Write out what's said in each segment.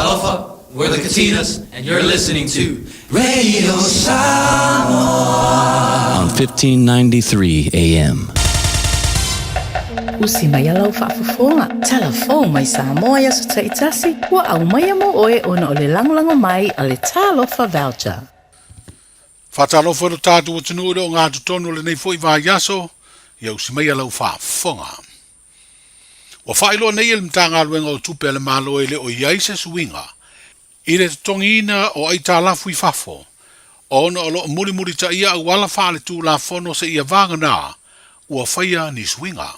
Alofa, we're the Katinas, and you're listening to Radio Samoa on 1593 AM. Usi mai alau whaafafonga. Telefon mai Samoa ya sa taitasi. Wa au mai mo oe ona o le langolango mai a le talofa voucher. Whatalofa no tātua tunu o ngā tutono le nei Faiva yaso. Ia usi mai alau whaafonga. Wa whaelo nei ele mtanga luenga o tupe le malo ele o iaise suinga. I le tongina o ai tālafu I whafo. Ona o lo muri ta ia au wala whaale tū la fono se ia vanga nā. Ua whaia ni suinga.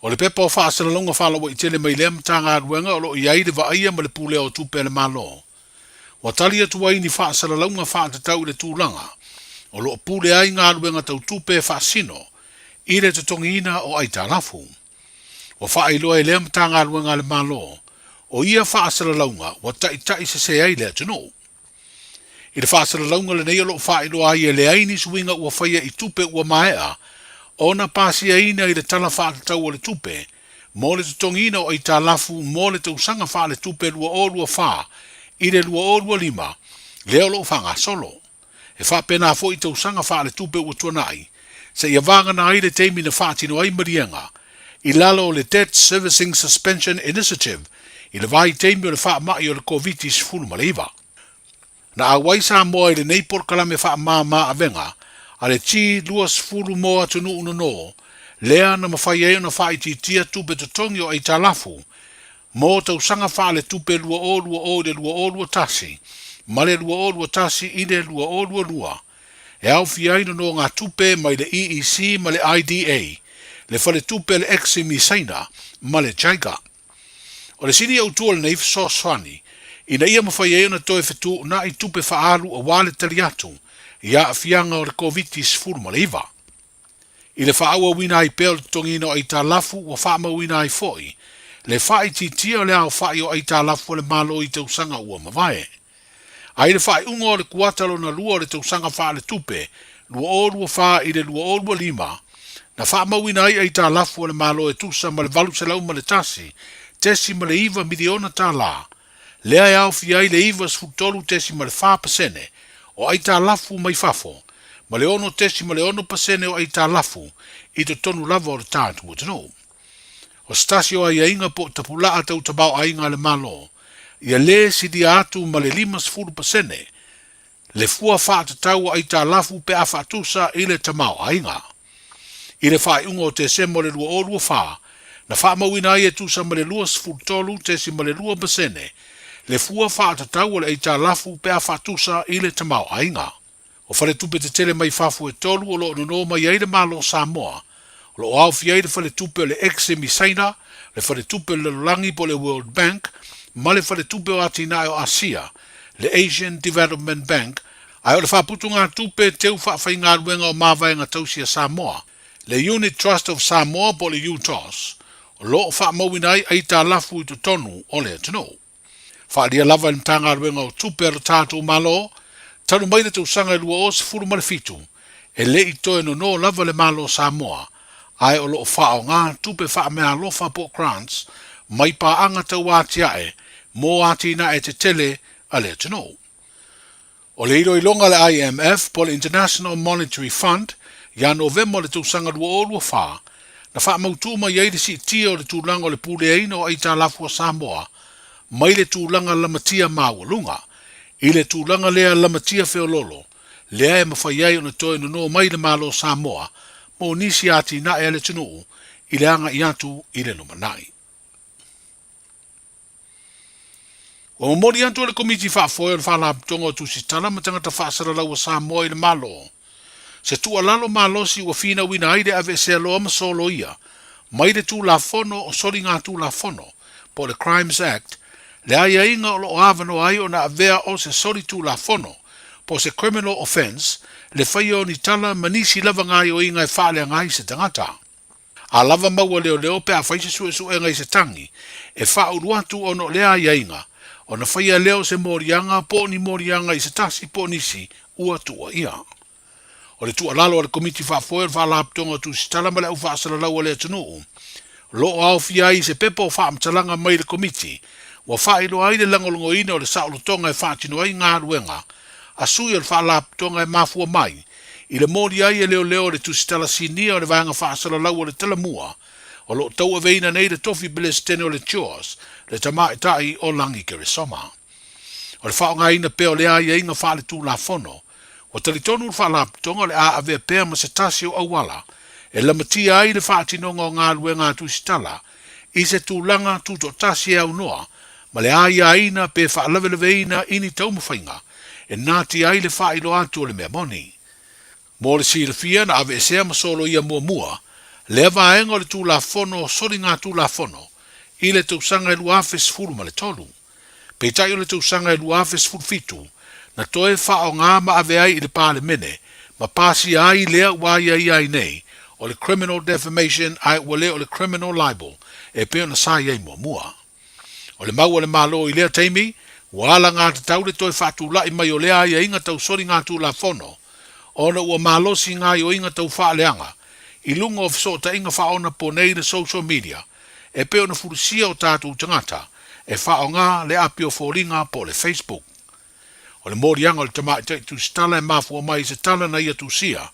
O le pepa o whaasala longa whaalawa I tele mai lea mtanga luenga o lo iaide wa aia ma le pule o tupe le malo. Wa tali atu ai ni whaasala longa whaatatau le tūlanga. O lo pule ai ngā luenga tau tupe whaasino. I le tongina o ai tālafu. Wa whaeloa e lea mtanga luenga le malo. O ia whaasala launga, wa tai se ai lea tino. I le whaasala launga le nei o lo whaeloa ai e le aini suinga ua whaia I tupe ua maea, ona pasi aina I le tala whaatatau o le tupe, mo le tongina o ai tālafu, mo le tausanga wha le tupe lua o lua wha, I le lua o lua lima, leo lo whanga solo. E wha pena fo I tausanga wha le tupe ua tuanai, se ia vanga na ai le teimi na whaatino ai marianga, I lalo o le Debt Servicing Suspension Initiative, I le vai teimi o le wha mai o le COVID-19 fulu maleiva. Na awai Samoa I le nei por kalame wha maa avenga, a le ti luas fulu moa tunu unono, lea na mawhai eo na wha I titia tupe totongi o ai talafu, mo tau sanga wha le tupe lua o le lua tasi, ma le lua tasi I le lua lua, e au fiai no ngā tupe mai le EEC ma le IDA, le whale tupe le eximi saina, ma le jaiga. O le sini au tua le neif so swani, ina ia mawhai eo na toe whetu na I tupe whaalu a wale taliatu, ia a fianga o le COVID-19 furu maleiva. I le whaaua wina I peo le tongino ai tā lafu wa whaama wina ai foi, le whai titia o le au whai o ai tā lafu le malo I tausanga ua mawae. Ai le whai unga o le kuatalo na lua o le tausanga wha le tupe, lua wha I le lua lima, na whaama wina ai tā lafu le malo e tusa ma le valu se lau ma le tasi, tesi ma le iwa miliona tā la, lea e au fiai le iwa sfutolu tesi ma le 5%, o ai tā lafu mai fafo, ma le ono tesi ma le ono pasene o ai tā lafu, I to tonu lava o le tātu o tano. O stasi o ai ainga po tapula a tau tabau ainga le malo, ia le sidi atu ma le 5%, le fua whaata tau ai tā lafu pe a whaatusa I le tamau ainga. I le whai unga o te semo le lua wha, na wha mawina ai e tusa ma le lua sfutolu tesi ma le 2%, le fua whaata tau le eita lafu pe a whaatusa I le tamau ainga. O whale tupe te tele mai whafu e tolu o lo no mai eide malo Samoa, o lo au fiei le whale tupe le exemi saina, le whale tupe le langi po le World Bank, ma le whale tupe o atina o Asia, le Asian Development Bank, ai o le whaputunga tupe teu whaafai ruenga o mawai tausia Samoa, le Unit Trust of Samoa po le UTOS, o lo o whaamawina ai tā lafu I to tonu o le tino. Whaalia lava I mtanga ruenga o tupe aro tātou malo, tanu mai le tausanga lua o se furu malefitu, e le I toe no lava le malo Samoa, ai o lo o whao ngā tupe wha mea lofa po grants, mai pa anga tau atiae, mo atina e te tele a le tino. O le iro ilonga le IMF po le International Monetary Fund, ia novemba le tausanga lua wha, na wha mautuma iei le si tia o le tūlanga o le pule eina o aita lafua Samoa, mai le tūlanga lamatia mawalunga, I le tūlanga lea lamatia feololo, lea e mawhai ai o na toi no mai le malo Samoa, mo nisi ati na e le tunu, I le anga I atu I le nomanai. O mori atu le komiti whaafoe o le whalaptonga o tusitala matanga ta whaasara lau Samoa I le malo. Se tua lalo malosi ua fina wina aide ave se aloa masolo ia, mai le tū la fono o sori ngā tū la fono, po le Crimes Act, le aia inga o lo avano ai o na avea o se sori tū la fono, po se criminal offense, le whaio ni tala manisi lava ngai o inga e whaale ngai se tangata. A lava maua leo pe a whaise su e ngai se tangi, e wha uruatu ono le aia inga, o na whaia leo se morianga, po ni morianga I se tasi po nisi, ua tua ia. O le tua lalo o le komiti whaafoe le whaalaptonga tu si talama le au whaasala lau o le atunuu. Lo au fia I se pepo whaamtalanga mai le komiti, Wa whaelo ai le langolongo ina o le saolo tonga e whaatino ai ngā ruenga, a sui o le whaalap tonga e mafua mai, i le mori ai e leo leo le tusitala sinia o le vanga whaasala lau o le talamua, o lo tau aveina nei le tofi beles tene o le chores, le tamai tai o langi kere soma. O le whaonga ina peo le ai e inga whaale tū la fono, o talitonu le whaalap tonga le a ave pea ma se tasi o awala, e lamatia ai le whaatinonga o ngā ruenga tusitala, i se tūlanga tūto tasi e au noa, ma le ai aina pe whaalaweleweina ini taumawhainga, e nāti ai le whailo atu o le mea moni. Mō le sila fia na ave esea masolo ia mua mua, le vaenga o le tūla fono o sori ngā tūla fono, i le tausanga e luafe sifuru ma le tolu. Peitai o le tausanga e luafe sifuru fitu, na toe whao ngā ma ave ai i le pāle mene, ma pāsi ai lea waia i ai nei, o le criminal defamation ai wale o le criminal libel, e peo na sai ai mua mua. O le mau o le malo i lea teimi, wala ngā te tau le toi whātu lai mai o lea ia inga tau sori ngā tūla fono, o na ua malosi ngā i o inga tau whaaleanga, i lunga o fisota inga whaona po nei na social media, e peo na furusia o tātou tangata, e whao ngā le api o fōringa po le Facebook. O le morianga o le tamai tu stala e mafua mai se tala na ia tu sia,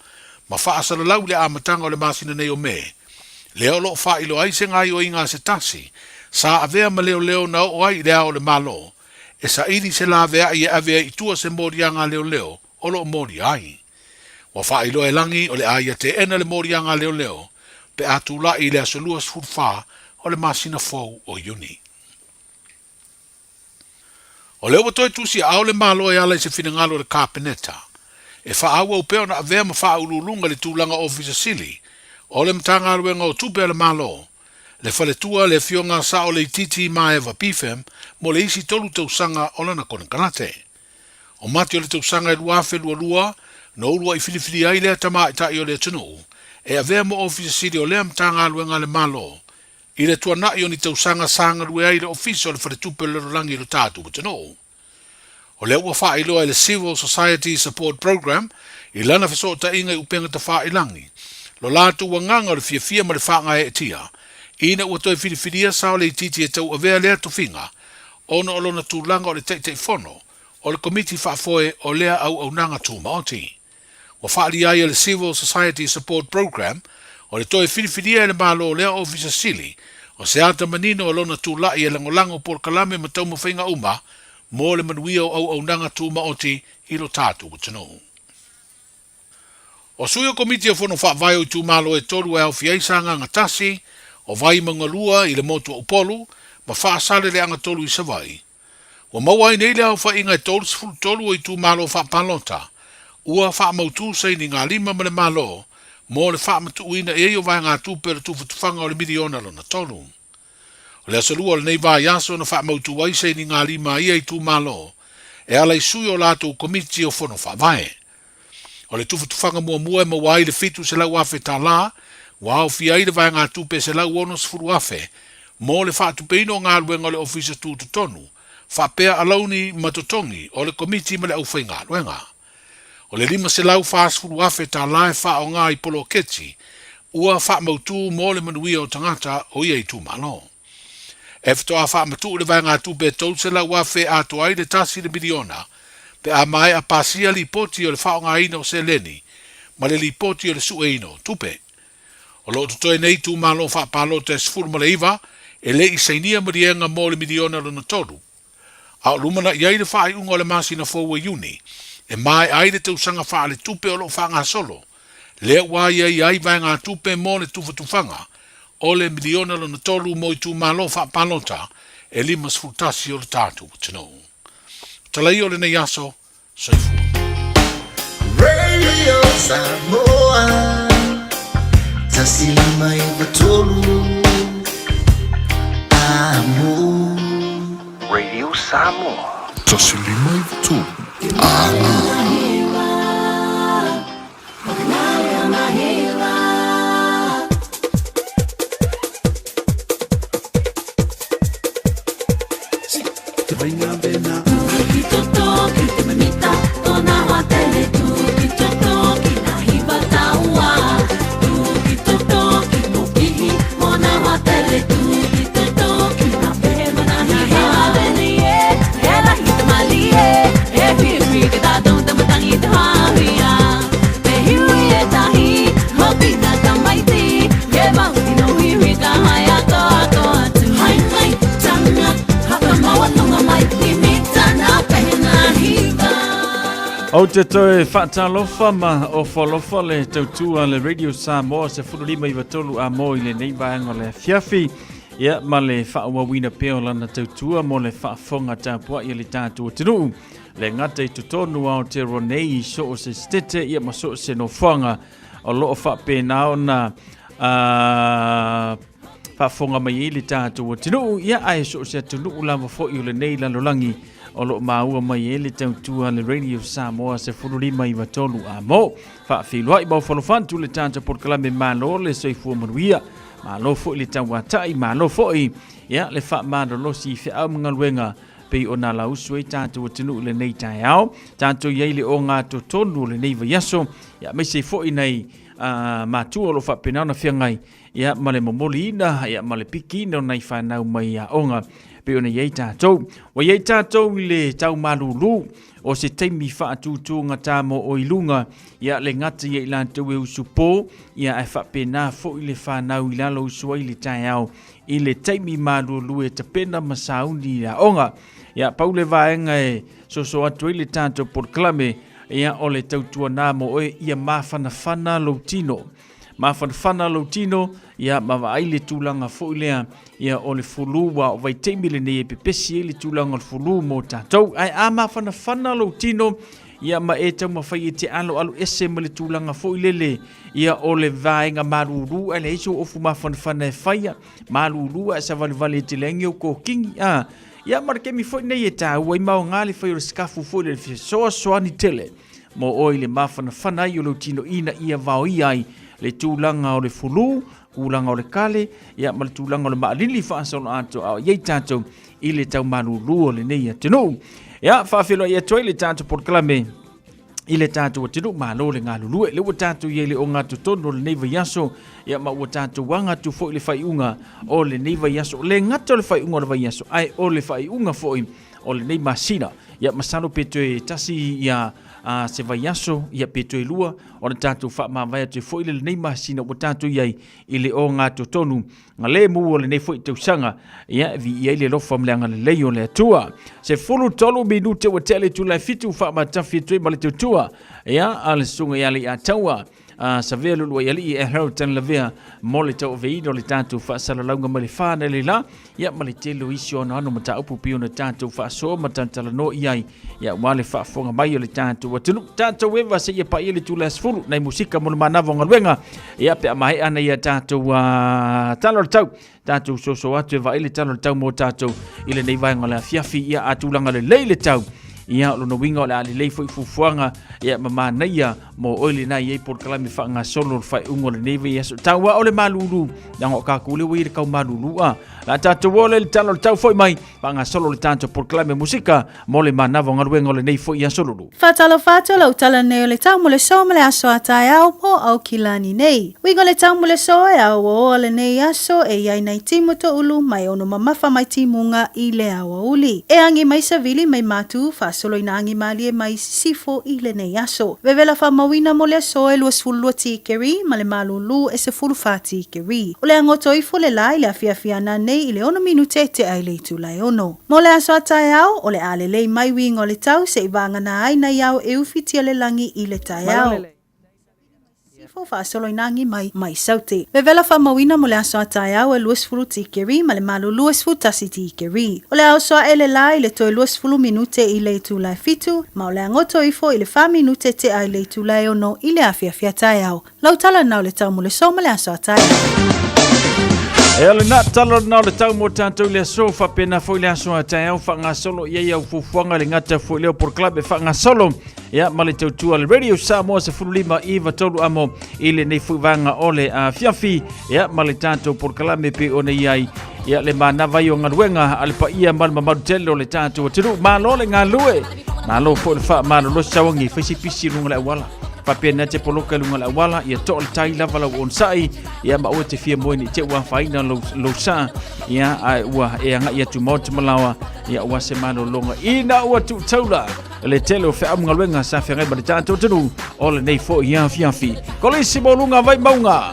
ma whaasala lau le amatanga o le masina nei o me. Leo lo whailo ai se ngā i o inga se tasi, sa avea ma leo leo na o ai lea o le malo, e sa ili se la avea i avea i tua se morianga leo leo, o lo mori ai. Wa whailo e langi o le aia te ena le morianga leo leo, pe atu la i lea solua sfurfa o le masina fau o yuni. O leo watoi tusi au le malo e ala i se finangalo le kapeneta, e whaaua upeo na avea ma whaaululunga le tūlanga ofisa sili, o le mtanga aruenga o tupe le malo, le whaletua le fionga sa o le titi maeva pifem, mo le isi tolu tausanga o lana kone kanate. O mati o le tausanga e luafe lua, no ulua i filifili ai lea tama i tai o le tunu, e avea mo ofisa sili o lea mtanga aruenga le malo, i le tuana i o ni tausanga sanga lue ai le ofisa o le whaletupe le rolangi le tātu o tunu. O le ua wha iloa le Civil Society Support Program, i lana fesota inga i upenga ta wha ilangi. Lo lātu wanganga le fia ma le whaanga e tia, ina ua toi whiriwhiria sao le titi e tau avea lea tofinga, ona o lona tūlanga o le teitei fono, o le komiti whaafoe o lea au nanga tū maoti. Wa whaali ai le Civil Society Support Program, o le toi whiriwhiria e le malo lea ofisa sili, o se ata manino o lona tūlai e langolango por kalame ma tau mawhainga uma, mo le manuia o au nanga tū maoti i lo tātu o tanu. O sui o komiti o fono whaavai o tū malo e toru e au fiaisanga ngatasi, o vai mangalua i le motu o polu, ma whaasale le anga tolu i savai. O mawai nei le au wha inga e tolu sifuru tolu o i tū malo wha palota, ua wha mautu sei ni ngā lima ma le malo, mo le wha matu uina e o vai ngā tūpere tūwhatufanga o le miliona lona tolu. O le asalua le nei vai aso na wha mautu wai sei ni ngā lima ia i tū malo, e ala i sui o lato komiti o fono whaavai. O le tūwhatufanga mua e mawai le fitu se lau afe tā la, wa au fia ida vai ngā tupe se lau ono sifuru afe, mo le wha tupeino ngā ruenga le ofisa tūtu tonu, wha pea alauni matotongi o le komiti ma le au whai ngā ruenga. O le lima se lau wha sifuru afe tā la e wha o ngā i polo keti, ua wha mautu mo le manuia o tangata o ia i tū malo. E fitoa wha matu le vai ngā tupe tau se lau afe ato ai le tasi le miliona, pe a mai a pasia li poti o le wha o ngā ino se leni, ma le li poti o le su ino tupe. O lo tutoe nei tū malo wha palo te sifuru ma le iwa, e le i seinia marienga mo le miliona lona tolu. A o lumana i aile wha i unga o le masina fōua iuni, e mai aile te usanga wha le tupe o lo wha ngā solo, le waia i ai vai ngā tupe mo le tuwhatufanga, o le miliona lona tolu mo i tū malo wha palota, e lima sfurtasi o le tātu tino. Talai o le nei aso, soifu. Radio Samoa. Tasilima ibatolu Amu Radio Samoa. Tasilima ibatolu Amu. Mona wa tele tu, ki to to, ki na pe mana hi ha. O te toe whaatalofa ma o whalofa le tautua le Radio Samoa se whururima I watolu a mo I le neivaanga le fiafi ia ma le whaawawina peo lana tautua mo le whaafonga tāpua I le tātua tinu le ngata I tutonu ao te ronei so o se stete ia ma so o se no whanga o loo whaapena o na whaafonga mai I le tātua tinu ia ai so o se tunu lama fo I le nei lalolangi o lo maua mai ele tautua le Radio Samoa se fururima I watolu a mo. Whaafilua I mau whalofantu le tanta porkalame malo le soifua manuia. Malo fo I le tauatai, malo fo I. Ia le wha madolo si whiau mga luenga pei o nā lausue tātua tinu le nei tai au. Tātua iei le o ngā totonu le nei vaiaso. Ia mai se fo I nei mātua lo whapena na whiangai. Ia male momoli ina, ia male piki ina o nei whanau mai a onga. Pe ona iei tātou. Wa iei tātou I le tau malulu o se teimi whaatūtūnga tā mo o ilunga ia le ngata iei lātou e usupō ia e whapena fo I le whanau I lalo usua I le tai au I le teimi malulu e tapena masauni a onga. Ia paule vaenga e soso atu I le tātou porklame ia o le tautua nā mo oe ia mawhanawhana lautino. Mawhanawhana lautino ia mawa le tūlanga fo I lea ia o le fulua o vai teimile nei e pepesi le tūlanga o le fulu mo tātou. Ai a mawhanawhana lautino ia ma e tau mawhai e te alo ese ma le tūlanga fo I lele ia o le vaenga maruru ai le iso ofu mawhanawhana e whaia maruru a sa vale te lengi o ko kingi ia marakemi fo I nei e tāu ai mau ngāle whai o le skafu fo I le fisoa soani tele mo oi le mawhanawhana I o lautino ina ia vao iai le tūlanga o le fulu, tūlanga o le kale, ia ma le tūlanga o le maalili whaasolo ato au iei tātou I le tau marulu o le nei atinu. Ia, whaafelo ia toi le tātou porklame I le tātou atinu, malo le ngā lulue, le ua tātou iei le o ngā tutono le neiva yaso, ia ma ua tātou wanga tu fo I le whaiunga o le neiva yaso, le ngata o le whaiunga o le waiaso, ai o le whaiunga fo I o le nei masina, ia masano peto e tasi ia se vaiaso ia peto e lua o le tātou wha mawai atu fo I le nei masina o tātou iai I le o ngā totonu ngā le mu o le nei fo I tausanga ia vi iai le lofa mleanga le lei o le atua se fulu tolu minute o tele tu lai fitu wha matafi tui ma le tautua ia ale sunga ia le ataua sa vea lulu ia li e hau tan la vea mo le tau veino le tātou wha salalaunga ma le whāna le la ia ma le telo isi o na ano ma ta upu pio na tātou wha so ma tantala no iai ia wale wha fonga mai o le tātou atunu tātou ewa se ia pa ia le tula asfuru nei musika mo le manawa ngaruenga ia pe amahe ana ia tātou talo le tau tātou soso atu e wa ile talo le tau mo tātou ile nei vaenga le fiafi ia atulanga le lei le tau ia lo no winga o le ali lei foi fufuanga ia mama naia mo oile na ia por kala mi fanga solo fai ungo le neve ia tawa o le malulu dango ka kule wi le ka malulu la tatu wole le talo tau foi mai fanga solo le tanto por kala musika mo le manava ngaruengo le nei foi ia solo fatalo tala ne le tau mo le so mo le aso atai au po au kilani nei winga le tau mo le so e au o le nei aso e ia nei timo to ulu mai ono mamafa mai timunga I le au uli e angi mai savili mai matu solo inangi mali e mai sifo I le nei aso. Vevela fa mawina mo le so e luas fulu ti keri, ma le malulu e se fulu fati keri. O le angoto I fo le lai le afia na nei I le ono minute te ai le tu lai ono. Mo le aso atai au, o le ale lei mai wingo le tau se I vanga na ai na iau e ufitia le langi I le tai au. Fa solo inangi mai saute. Vevela fa mawina mo le aso atai au e luas fulu ti keri, ma le malu luas fulu tasi ti keri. O le au soa ele lai le toi luas fulu minute I le tu lai fitu, ma o le angoto ifo I le fa minute te ai le tu lai ono I le afia tai au. Lau tala nau le tau mo le so ma le aso atai au. E ale na talo na le tau mo tātou le so fa pena foi le aso atai au fa ngā solo ia au fufuanga le ngata foi leo por club e fa ngā solo ia ma le tautua le Radio Samoa se fululima I watolu amo I le nei fuivanga o le fiafi ia ma le tātou por kalame pe o nei ai ia le manava I o ngaruenga ale pa ia mal mamadu tele o le tātou tiru malo le ngā lue malo fo le fa malo lo sawangi fesi pisi lunga le awala papena te poloka lunga la wala ia to le tai lava la on sai ia ma o te fia mo ni te wa faina lo sa ia ai wa e anga ia tu mo te malawa ia wa se mano longa ina wa tu taula le telo fe am ngaluenga sa fe ngai ba tanto tunu o le nei fo ia fiafi kolisi bolunga vai maunga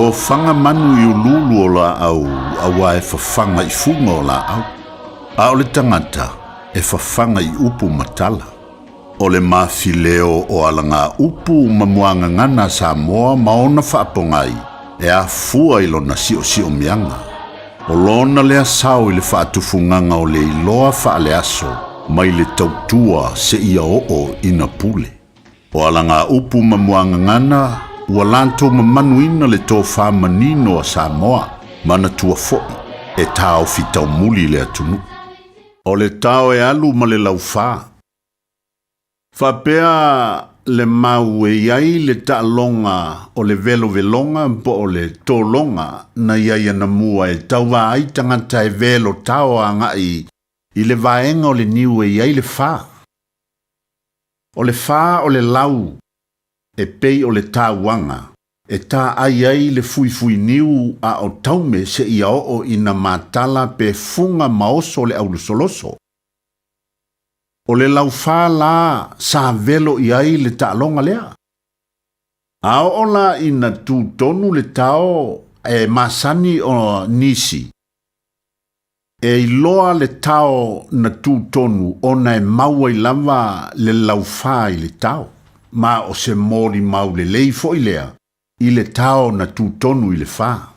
ua whanga manu i ululu o la au, awa e whawhanga I funga o la au. A o le tangata e whawhanga I upu matala. O le mawhileo o alanga upu mamuanga ngana Samoa maona whaapongai e a fua ilo na sio mianga. O lona lea sao I le whaatufunganga o le iloa whaale aso mai le tautua se ia o ina pule. O alanga upu mamuanga ngana ua lanto mamanuina le tō whamanino a Samoa mana tua fo'i e tāo fitau muli le atunu. O le tāo e alu ma le lau wha. Whapea le mau e iai le taalonga o le velo velonga po o le tōlonga na iai ana mua e tauwa ai tangata e velo tāo a ngai I le vaenga o le niu e iai le wha. O le wha o le lau e pei o le tāwanga e tā ai le fui niu a o taume se ia o ina matala pe funga maoso le aulusoloso. O le lau wha la sa velo iai le taalonga lea. A o la ina tu tonu le tao e masani o nisi. E iloa le tao na tu tonu o na e maua I lava le lau wha I le tao. Ma o se mori mau le leifo I lea, I le tao na tu tonu I le wha.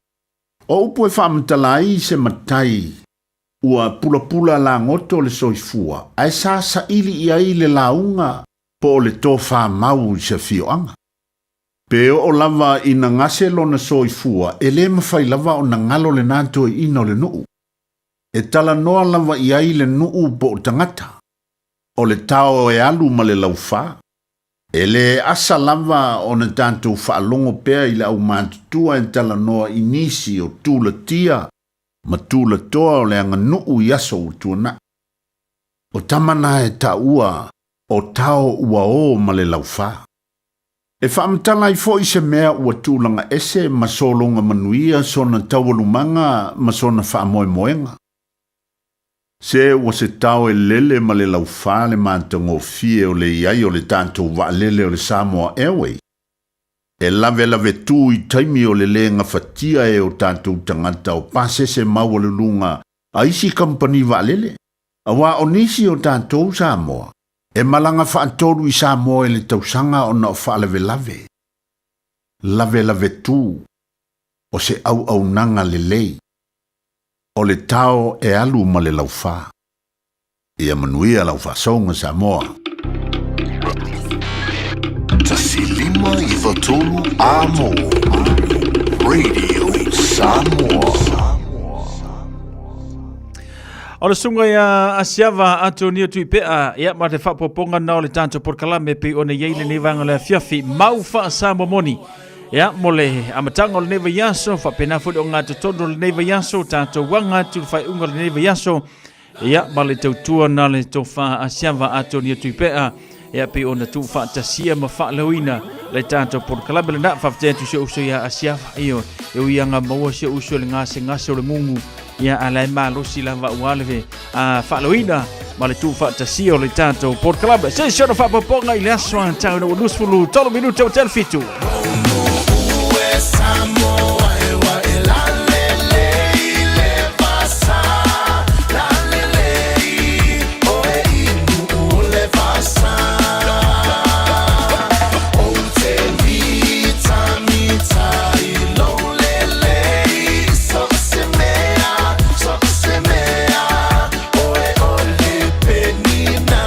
O upo e whaamantalai se matai, ua pula la ngoto le soifua, ai sa ili I ai le launga po le tō wha mau I se fioanga. Peo o lava ina ngase lo na soifua, e le mawhai lava o na ngalo le nato I ino le nuu. E tala noa lava I ai le nuu po tangata. O le tao e alu ma le lau wha. E le asa lava o na tantou whaalongo pea I le au mātutua e tala noa inisi o tūla tia, ma tūla toa o le anga nuu I aso o tuana. O tamana e ta ua o tao ua o ma le lau wha. E whaamtala I fo I se mea ua tūlanga ese ma solonga manuia so na tawalumanga ma so na whaamoe moenga. Se ua se tau e lele ma le lau wha le mātango fie o le iai o le tātou wa lele o le Samoa Airway. E lave tū I taimi o le lenga fatia e o tātou tangata o pase se maua le lunga a isi company wa lele. A wa o nisi o tātou Samoa. E malanga whaatoru I Samoa e le tausanga o na o wha lave. Lave tū o se au nanga le lei. O le tao e alu ma le lau wha. Ia manuia lau wha songa Samoa. Tasilima I watolu amo. Radio Samoa. O le sunga ia asiava atu ni atu pea ia ma te whapoponga na o le tanto por kalame pe o ne yeile ne vanga le fiafi mau wha Samoa moni. Ia mole amatanga o le neva yaso whapena furi o ngā tutono le neva yaso tātou wanga tu whai unga le neva yaso ia ma le tautua na le tō wha asiava atu ni atu pea ia pe o na tu wha tasia ma wha lawina le tātou por kalame le na whaftetu se uso ia asiava iyo e uianga maua se uso le ngase o le mungu ia alai malosi la wa ualewe a wha lawina ma le tu wha tasia o le tātou por kalame se siona wha paponga I le aswa tau na wanusfulu 3 minuta o telfitu. Samoa ewa elalele ilevasa lalele oe inu levasa o te mita ilolele so semea oe ole penina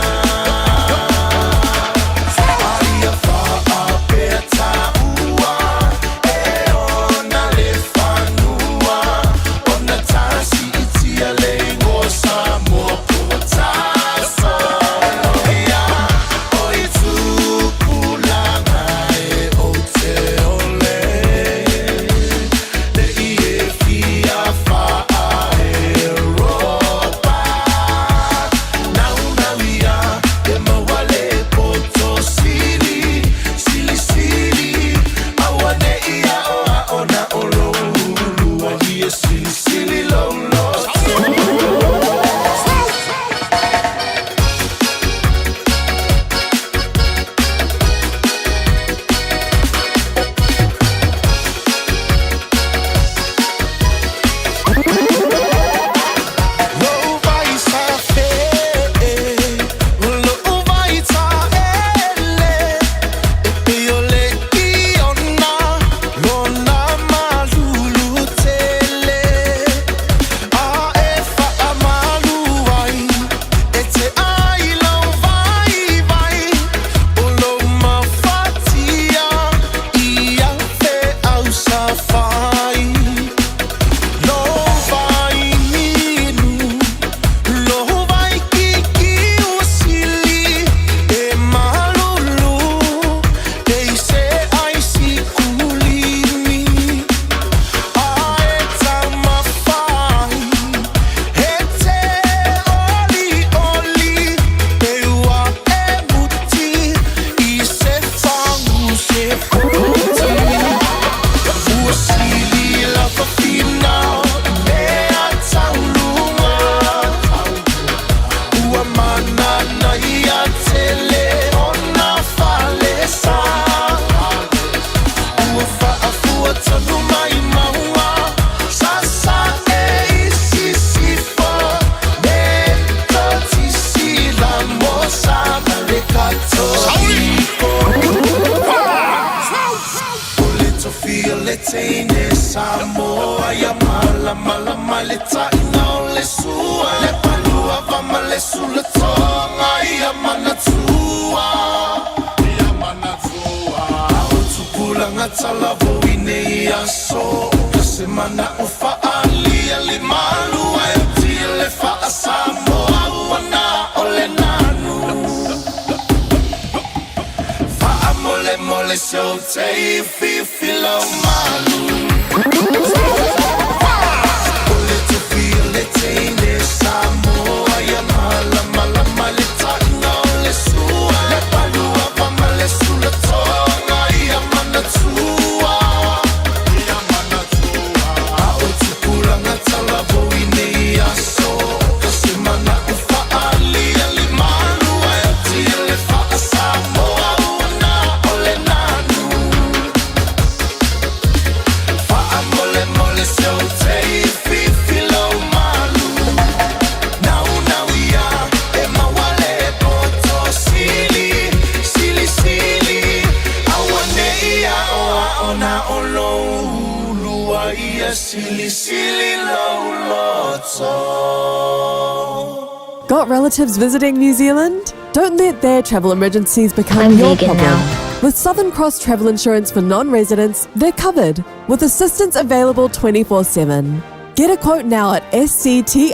aia fa apeta ta ino le sua le palua va male sulla tonga ia mana tua o tupula ngata la voine ia so semana o fa ali ali malu ai ti le fa Samoa wana ole nanu fa mole mole so te filo malu ole tu feel it in Samoa ya mala mala male ta no le sua le palua va male sulla tonga ia mana tua Got relatives visiting New Zealand? Don't let their travel emergencies become I'm your vegan problem. now. With Southern Cross Travel Insurance for non-residents, they're covered, with assistance available 24/7. Get a quote now at scti.co.nz.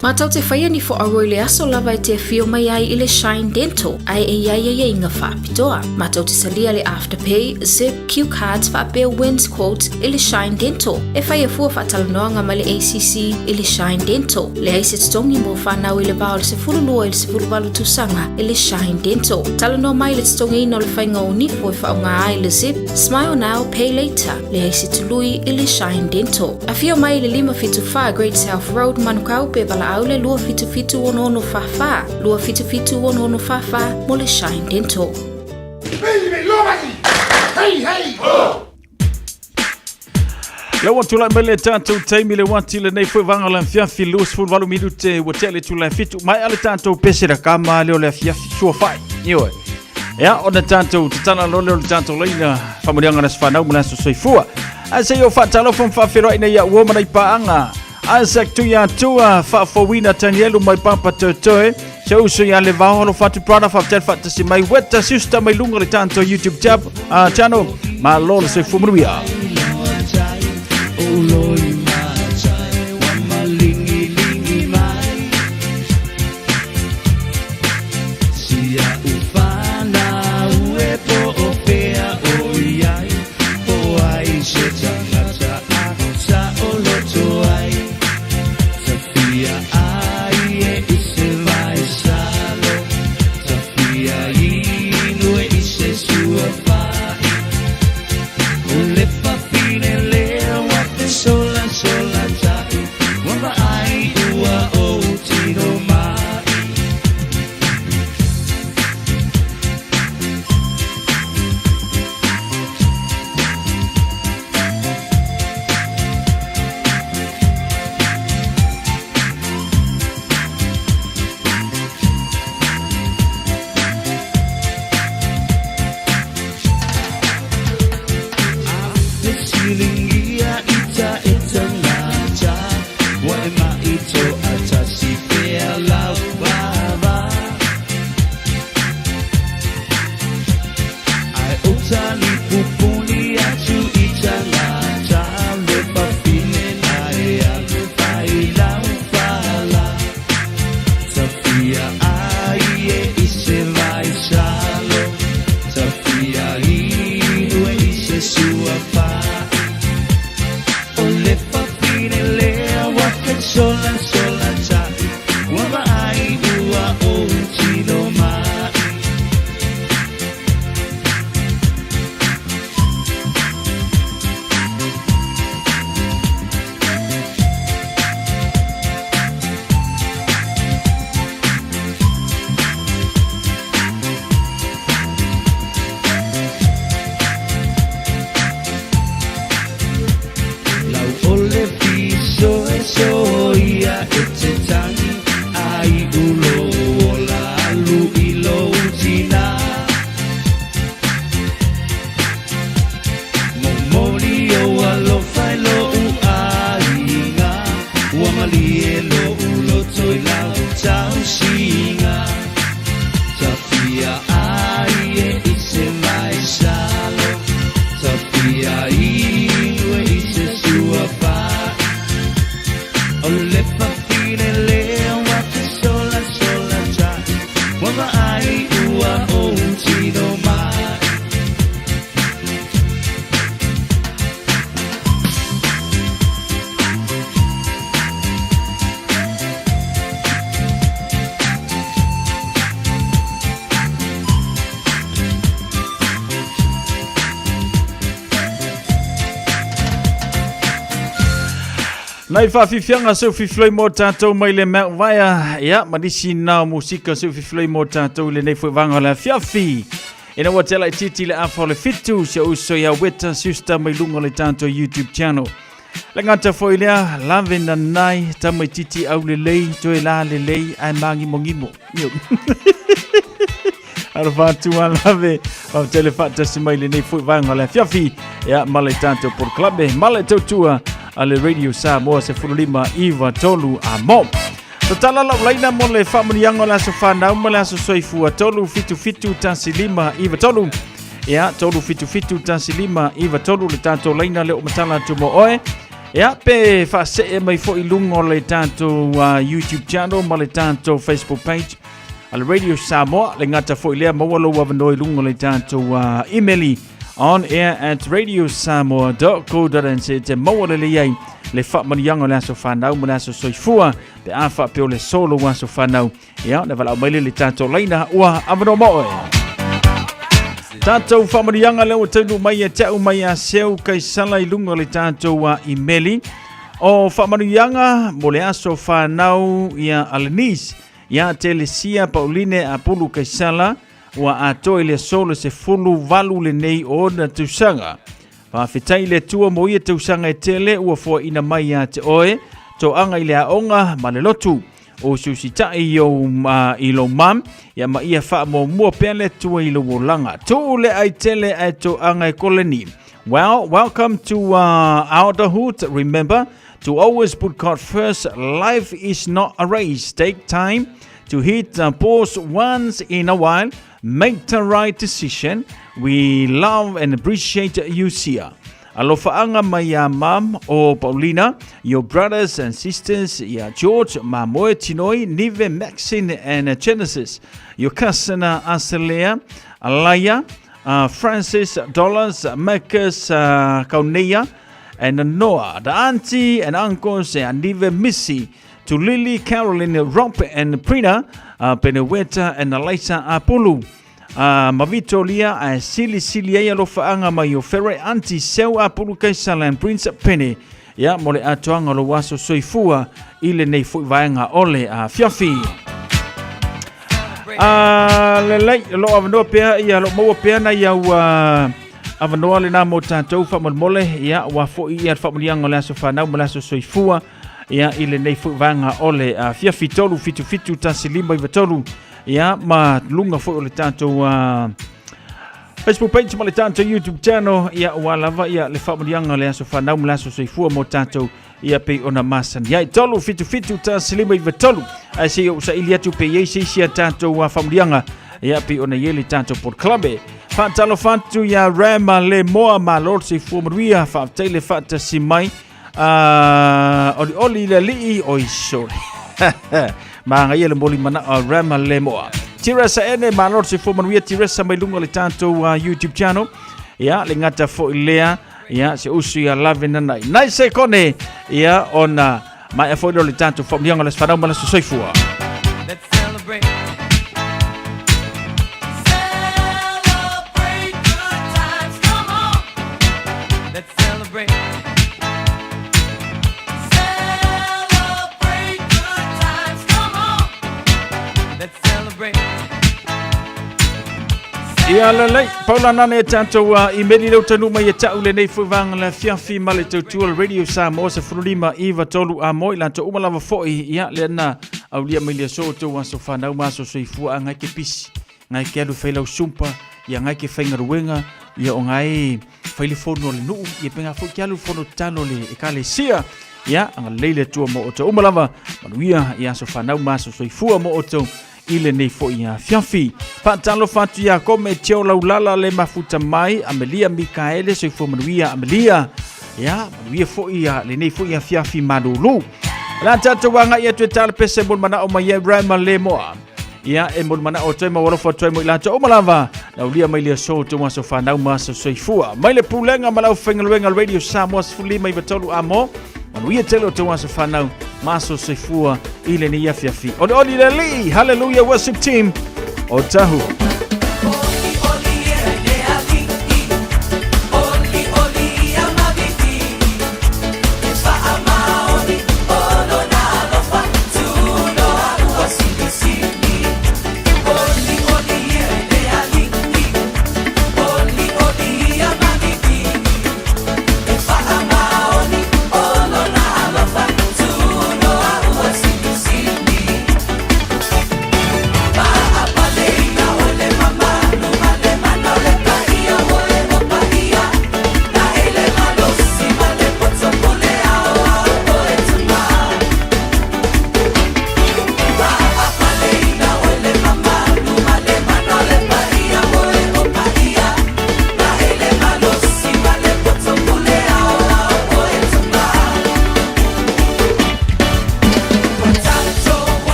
Matau te whaia ni fo aroi le aso lava e te fio mai ai i le Shine Dental. Ai e iai e inga whapitoa. Matau te salia le Afterpay, Zip, Q Cards, whapea Wins Quotes i le Shine Dental. E whaia fua whatalanoanga ma le ACC i le Shine Dental. Le aise tongi mo whanau i le bao le se fululua i le se fuluwalu tusanga i le Shine Dental. Talanoa mai le tongi ino le whainga o nifo i whaunga ai le Zip, Smile Now, Pay Later. Le aise tului i le Shine Dental. A fio mai le 575 Great South Road Manukau pe wala aule lua fitu ono fafa. Lua fitu ono fafa mo le Shine Dental. Le watu la mele tanto taimi le wati le nei foi vanga la fiafi lus ful valu minute wotele tu la fitu mai ale tanto pesera kama le le fiafi sua fai. Yo. Ya ona tanto tana lo tanto leina famurianga na sfana mula so soifua. Asa yo fatalo from fafiro ina ya woman ai paanga. Asa tu ya tua fa fowina tanielu mai papa totoe. Chauso ya le vaholo fatu prada fa tel fatu si mai weta sister mai lunga le tanto YouTube channel ma lol se fumruia. le papile le wate sola sola cha wa ai ua o tino mai Nai whawhiwhianga seu whiwhloi mō tātou mai le Mount Vaia. Ia, manisi nao musika seu whiwhloi mō tātou le nei whaiwanga le whiawhi. Ina wa tela I titi le awha le fitu sia uso ia weta siusta mai lunga le tātou YouTube channel. Le ngata fo ilea, lave na nai, tamai titi au le lei, toe la le lei, ai mangi mongimo. Ara whātua lave, au tele whātasi mai le nei whaiwanga le whiawhi. Ia, male tātou por klabe, male tautua, ale Radio Samoa se fululima Iwa tolu a mo. So tala lau laina mo le whamurianga la so whanau mo le aso soifua tolu fitu fitu tansilima Iwa tolu. Ia, tolu fitu fitu tansilima Iwa tolu le tātou laina le o matala tu mo oe. Ia, pe whase e mai fo ilungo le tātou YouTube channel ma le tātou Facebook page. Ale Radio Samoa le ngata fo ilea mawalo wavanoi lungo le tātou emaili. On air at radiosamoa.co.nz te maua le iai le whamanianga le aso whanau mo le aso soifua te awha peo le solo aso whanau. Ia, ne wala maile le tātou laina ua amano moe. Tātou whamanianga leo taunu mai e tau mai a seu kai sala I lunga le tātou imeli. O whamanianga mo le aso whanau ia Alanis. Ia Telesia Pauline a pulu kai sala. Wa atoe le solo se fulu valu le nei o na tusanga. Whawhitai le tua mo ia tusanga e tele ua fua ina mai a te oe. To anga I le aonga ma le lotu. O susitai I lo mam. Ia ma ia wha mo mua pia le tua I lo wolanga. To le ai tele ai to anga e koleni. Well, welcome to Outerhood. Remember to always put God first. Life is not a race. Take time to hit pause once in a while. Make the right decision. We love and appreciate you here. Alofaanga mai a mam o Paulina, your brothers and sisters, ya George, Mamoe Tinoi, Nive, Maxine and Genesis. Your cousin Aselea, Alaya, Francis, Dollars, Marcus, Kaunia, and Noah, the auntie and uncles, and Nive Missy. To Lily, Caroline, Rob, and Prina, Peneweta, and Elisa Apulu. Mavito Lia, Silly Silia, Lofaanga, Mayo Ferre, Auntie, Seu Apulu, Kaisala, and Prince Penny. Ya, Mole Atuanga, Loaso Soifua, Ile Nei Fuivanga, Ole, Fiafi. Lelei, Lo Avanopea, Ya Lomo Peana, Ya Avanoa, Lenamo Tanto, Famal Mole, Ya, Wafo, Ya Familiang, Lasso Fana, Molasso Soifua. Ia ile nei fuivanga ole fia fitolu fitu fitu tasilima I vatolu ia ma lunga fo le tanto Facebook page ma le tanto YouTube channel ia walava ia le famalianga le aso fa naum laso soifua mo tanto ia pe ona masan ia tolu fitu fitu tasilima I vatolu ai se o sa ilia tu pe ia se tanto famalianga ia pe ona yeli tanto por clube fa talo fantu ia rama le moa ma lord se fu mria fa tele fa tasimai oli le li o iso ma ngai le moli mana rama le moa tiresa ene ma lord se fo manuia tiresa mai lunga le tanto YouTube channel ya le ngata fo ilea ya se usu ya lave na nai se kone ya ona ma fo le tanto fo mianga le sfara mala soifua. Let's celebrate. Celebrate good times, come on. Let's celebrate. Ia lelei, paula nane tanto imeli leo tanu mai tau le nei fuivanga le fiafi male tautua Radio Samoa se fululima Iwa tolu a moi lanto umalawa foi ia le na au lia mai lia so tu waso whanau maso soifua ngai ke pisi ngai ke alu whailau sumpa ia ngai ke whaingaruenga ia o ngai whailifono le nuu ia penga fo ke alu fono tano le e ka le sia ia anga leile tua mo o te umalawa manuia ia so whanau maso soifua mo o tau ile nei fo ia fiafi patalo fatu ya kome tio laulala le mafuta mai Amelia Mikaele so fo manuia Amelia ya manuia fo ia le nei fo ia fiafi madulu La tatu wanga ia tu tal pese bul mana o mai Rama Lemoa. Ia e bul mana o toi ma wala fo toi mo la o malava. Na ulia mai le so tu ma so fa na ma so soifua. Mai le pulenga malau fengaluenga radio Samoa fuli mai batolu amo. Manuia telo tu ma so fa na ma so soifua ile ni yafiafi. Oli le li. Hallelujah worship team. O tahu.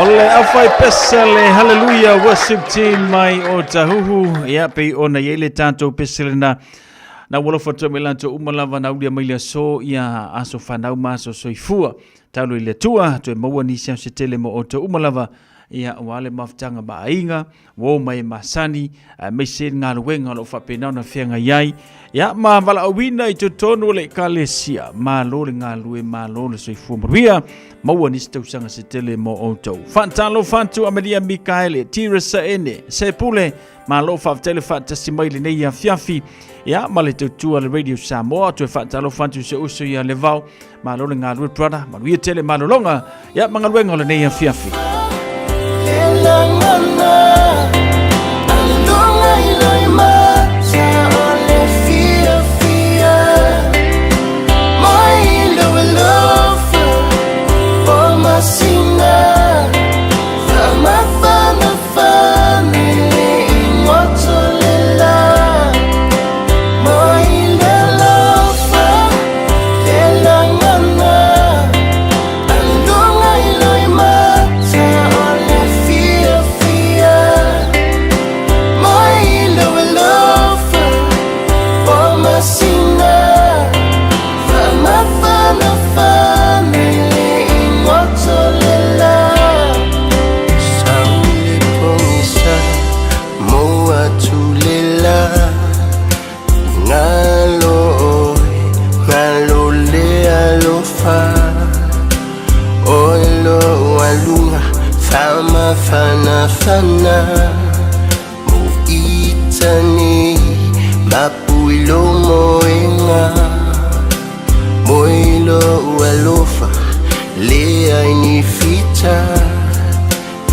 Ole afai pesale hallelujah worship team mai o tahuhu ia pe ona yele tanto pesale na wala foto melanto umalava na udia mai so ia aso fanau maso soifua talo ile tua to mawani sia setele mo o umalava ia wale maftanga bainga wo mai masani mai sen ngaluenga lo fapena na fianga yai ya ma vala wina i tono le kalesia ma lo le ngalue ma lo le soifua maria mawani stosanga setele mo o fantalo fantu amelia mikaele tirasa ene sepule ma lo fa telefon testimony le ya fiafi ya male tutua le radio Samoa to fantalo fantu se uso ya levau ma lo le ngalue brother ma wi tele ma lo longa ya mangaluenga le ya fiafi fana fana mo itani mapuilo moenga moilo alofa le ai fita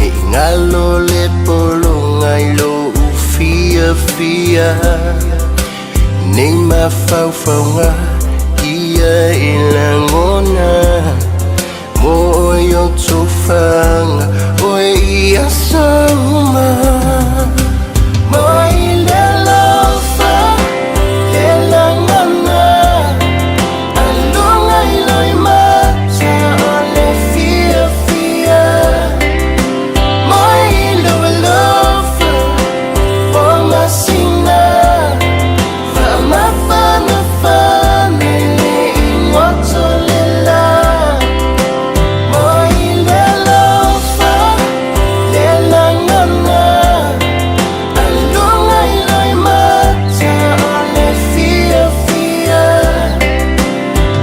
e ngalo le polo ngailo ufia fia nei mafaufaunga ia ilangona moyo tufanga oe ia sama moile lofa elangana alunga iloi mata ole fia fia moile lofa o masina fama fana fana le ingoto lela moile lofa lelangana alunga iloi mata ole fia fia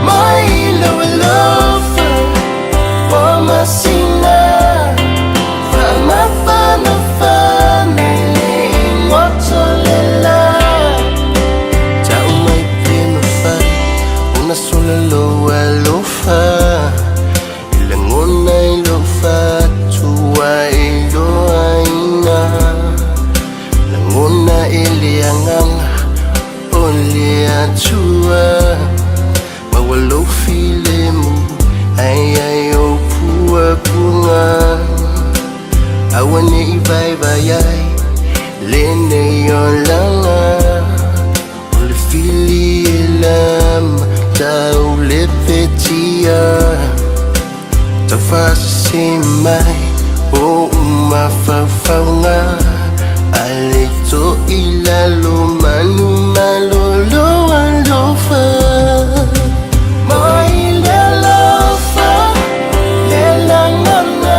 moile lofa o masina fama fana fana le ingoto lela tau mai pleno fai una sola loa lofa ilangona ilofa tua iloa ina langona ilianganga ole atua mawalo filemu ai o pua punga awane Faiva yai lene yolanga ole fili elam tau le petia ta fasi mai o mafafaunga alito ilalo manu malolo alofa moile lofa lelangana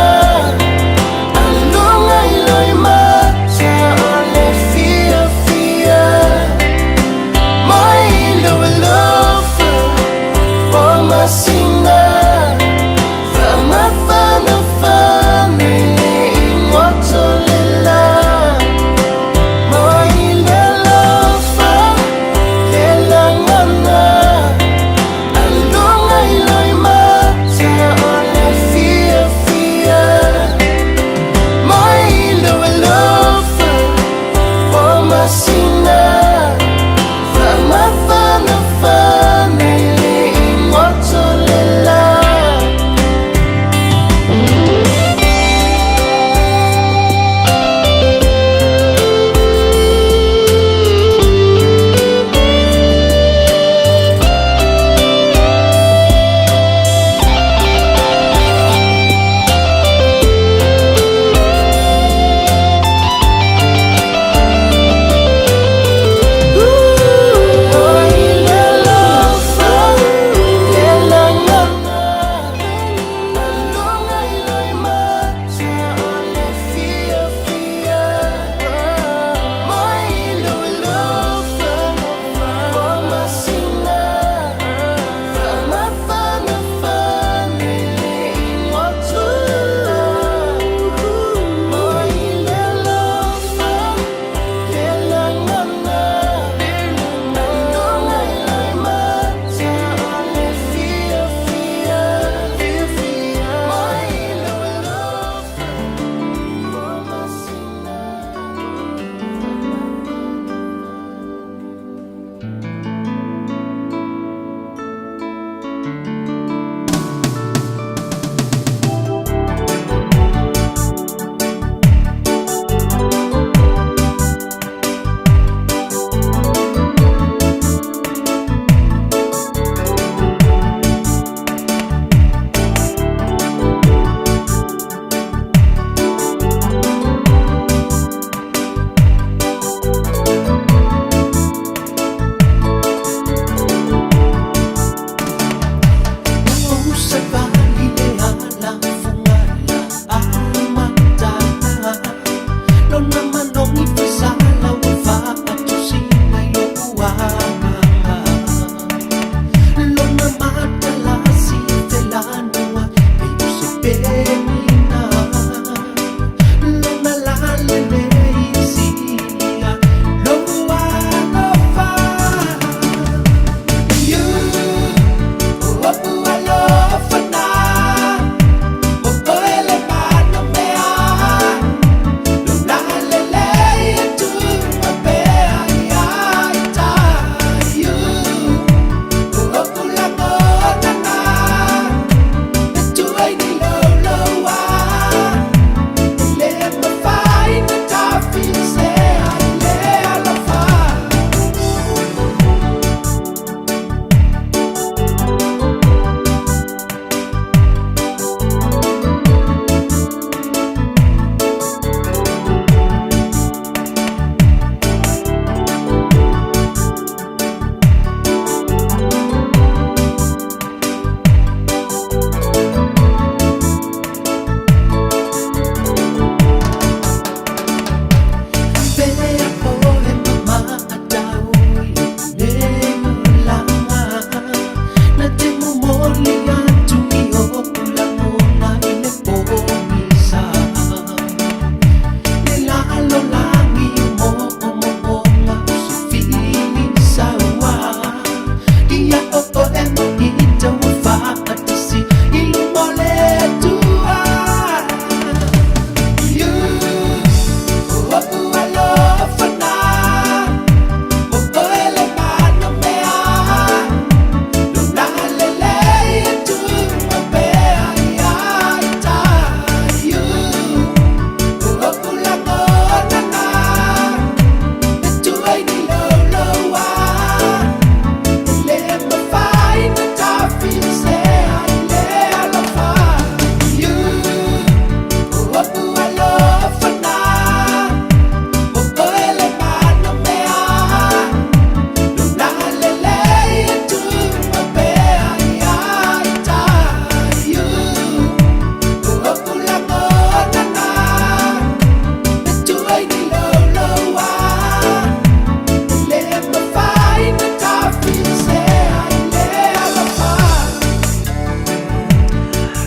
alunga iloi mata ole fia fia moile lofa o masina fama fana fana le ingoto lela moile lofa